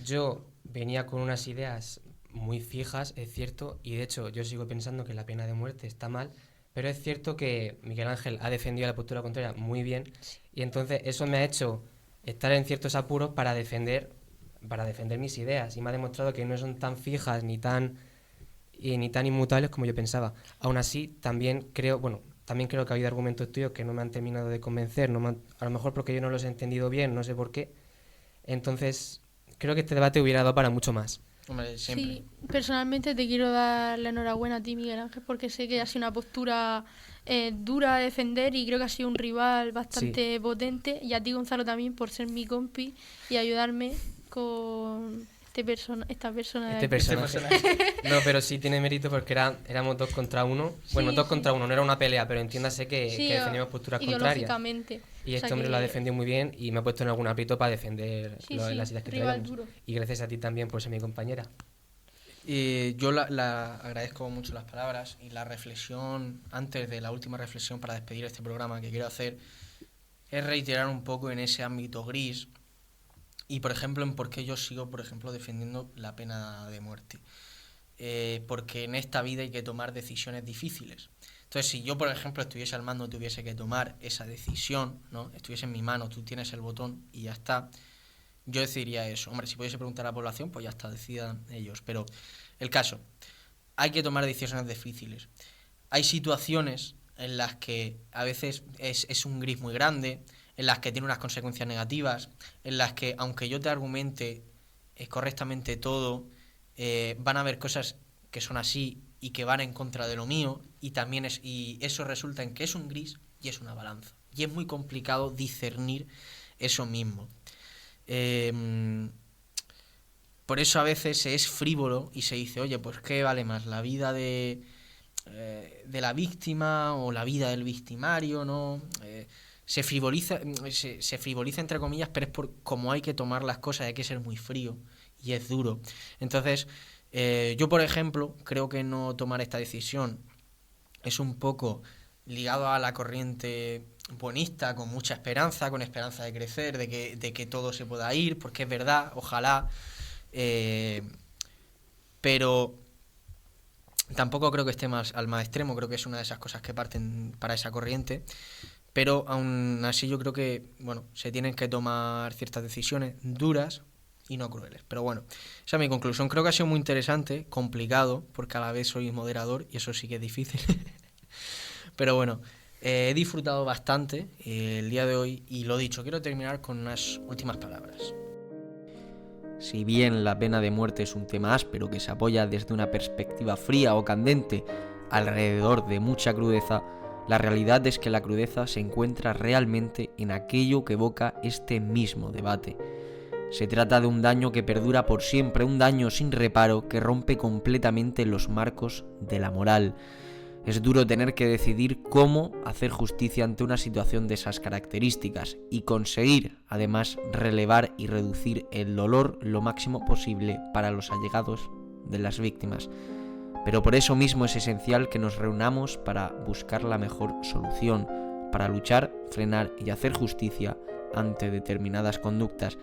Speaker 3: Yo venía con unas ideas muy fijas, es cierto, y de hecho yo sigo pensando que la pena de muerte está mal, pero es cierto que Miguel Ángel ha defendido la postura contraria muy bien, y entonces eso me ha hecho estar en ciertos apuros para defender mis ideas, y me ha demostrado que no son tan fijas ni tan inmutables como yo pensaba. Aún así, también creo que ha habido argumentos tuyos que no me han terminado de convencer, a lo mejor porque yo no los he entendido bien, no sé por qué. Entonces, creo que este debate hubiera dado para mucho más.
Speaker 4: Hombre, siempre.
Speaker 2: Sí, personalmente te quiero dar la enhorabuena a ti, Miguel Ángel, porque sé que ha sido una postura dura de defender y creo que ha sido un rival bastante potente. Y a ti, Gonzalo, también por ser mi compi y ayudarme con esta persona de aquí.
Speaker 3: Personaje. No, pero sí tiene mérito porque éramos 2 contra 1. Bueno,
Speaker 2: Sí,
Speaker 3: 2
Speaker 2: sí.
Speaker 3: contra 1, no era una pelea, pero entiéndase que defendíamos posturas contrarias.
Speaker 2: Ideológicamente.
Speaker 3: Y
Speaker 2: O
Speaker 3: este
Speaker 2: sea
Speaker 3: hombre
Speaker 2: que-
Speaker 3: lo ha defendido muy bien y me ha puesto en algún aprieto para defender
Speaker 2: Sí,
Speaker 3: las ideas que
Speaker 2: rival
Speaker 3: traíamos.
Speaker 2: duro.
Speaker 3: Y gracias a ti también por ser mi compañera.
Speaker 4: Yo la agradezco mucho las palabras y la reflexión, antes de la última reflexión para despedir este programa que quiero hacer, es reiterar un poco en ese ámbito gris y, por ejemplo, en por qué yo sigo, por ejemplo, defendiendo la pena de muerte. Porque en esta vida hay que tomar decisiones difíciles. Entonces, si yo, por ejemplo, estuviese al mando, tuviese que tomar esa decisión, ¿no? Estuviese en mi mano, tú tienes el botón y ya está, yo decidiría eso. Hombre, si pudiese preguntar a la población, pues ya está, decidan ellos. Pero el caso, hay que tomar decisiones difíciles. Hay situaciones en las que a veces es un gris muy grande, en las que tiene unas consecuencias negativas, en las que, aunque yo te argumente correctamente todo, van a haber cosas que son así y que van en contra de lo mío, y eso resulta en que es un gris y es una balanza. Y es muy complicado discernir eso mismo. Por eso a veces se es frívolo y se dice, oye, pues ¿qué vale más? ¿La vida de la víctima o la vida del victimario? ¿No? Se frivoliza entre comillas, pero es por cómo hay que tomar las cosas, hay que ser muy frío y es duro. Entonces, yo por ejemplo, creo que no tomar esta decisión es un poco ligado a la corriente buenista, con mucha esperanza, con esperanza de crecer, de que todo se pueda ir, porque es verdad, ojalá, pero tampoco creo que esté al más extremo, creo que es una de esas cosas que parten para esa corriente, pero aún así yo creo que, bueno, se tienen que tomar ciertas decisiones duras y no crueles. Pero bueno, esa es mi conclusión. Creo que ha sido muy interesante, complicado, porque a la vez soy moderador y eso sí que es difícil. Pero bueno, he disfrutado bastante el día de hoy y lo dicho, quiero terminar con unas últimas palabras.
Speaker 5: Si bien la pena de muerte es un tema áspero que se apoya desde una perspectiva fría o candente alrededor de mucha crudeza, la realidad es que la crudeza se encuentra realmente en aquello que evoca este mismo debate. Se trata de un daño que perdura por siempre, un daño sin reparo que rompe completamente los marcos de la moral. Es duro tener que decidir cómo hacer justicia ante una situación de esas características y conseguir, además, relevar y reducir el dolor lo máximo posible para los allegados de las víctimas. Pero por eso mismo es esencial que nos reunamos para buscar la mejor solución, para luchar, frenar y hacer justicia ante determinadas conductas.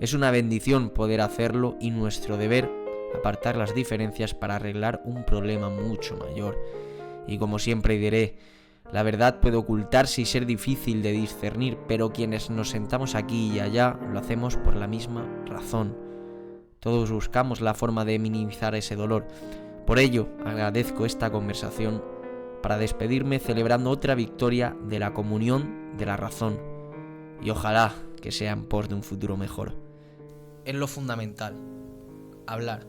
Speaker 5: Es una bendición poder hacerlo y nuestro deber apartar las diferencias para arreglar un problema mucho mayor. Y como siempre diré, la verdad puede ocultarse y ser difícil de discernir, pero quienes nos sentamos aquí y allá lo hacemos por la misma razón. Todos buscamos la forma de minimizar ese dolor. Por ello, agradezco esta conversación para despedirme celebrando otra victoria de la comunión de la razón. Y ojalá que sea en pos de un futuro mejor.
Speaker 4: Es lo fundamental, hablar.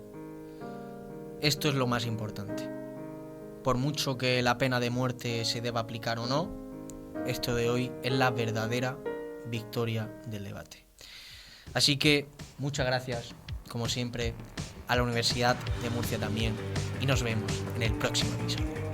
Speaker 4: Esto es lo más importante. Por mucho que la pena de muerte se deba aplicar o no, esto de hoy es la verdadera victoria del debate. Así que muchas gracias, como siempre, a la Universidad de Murcia también, y nos vemos en el próximo episodio.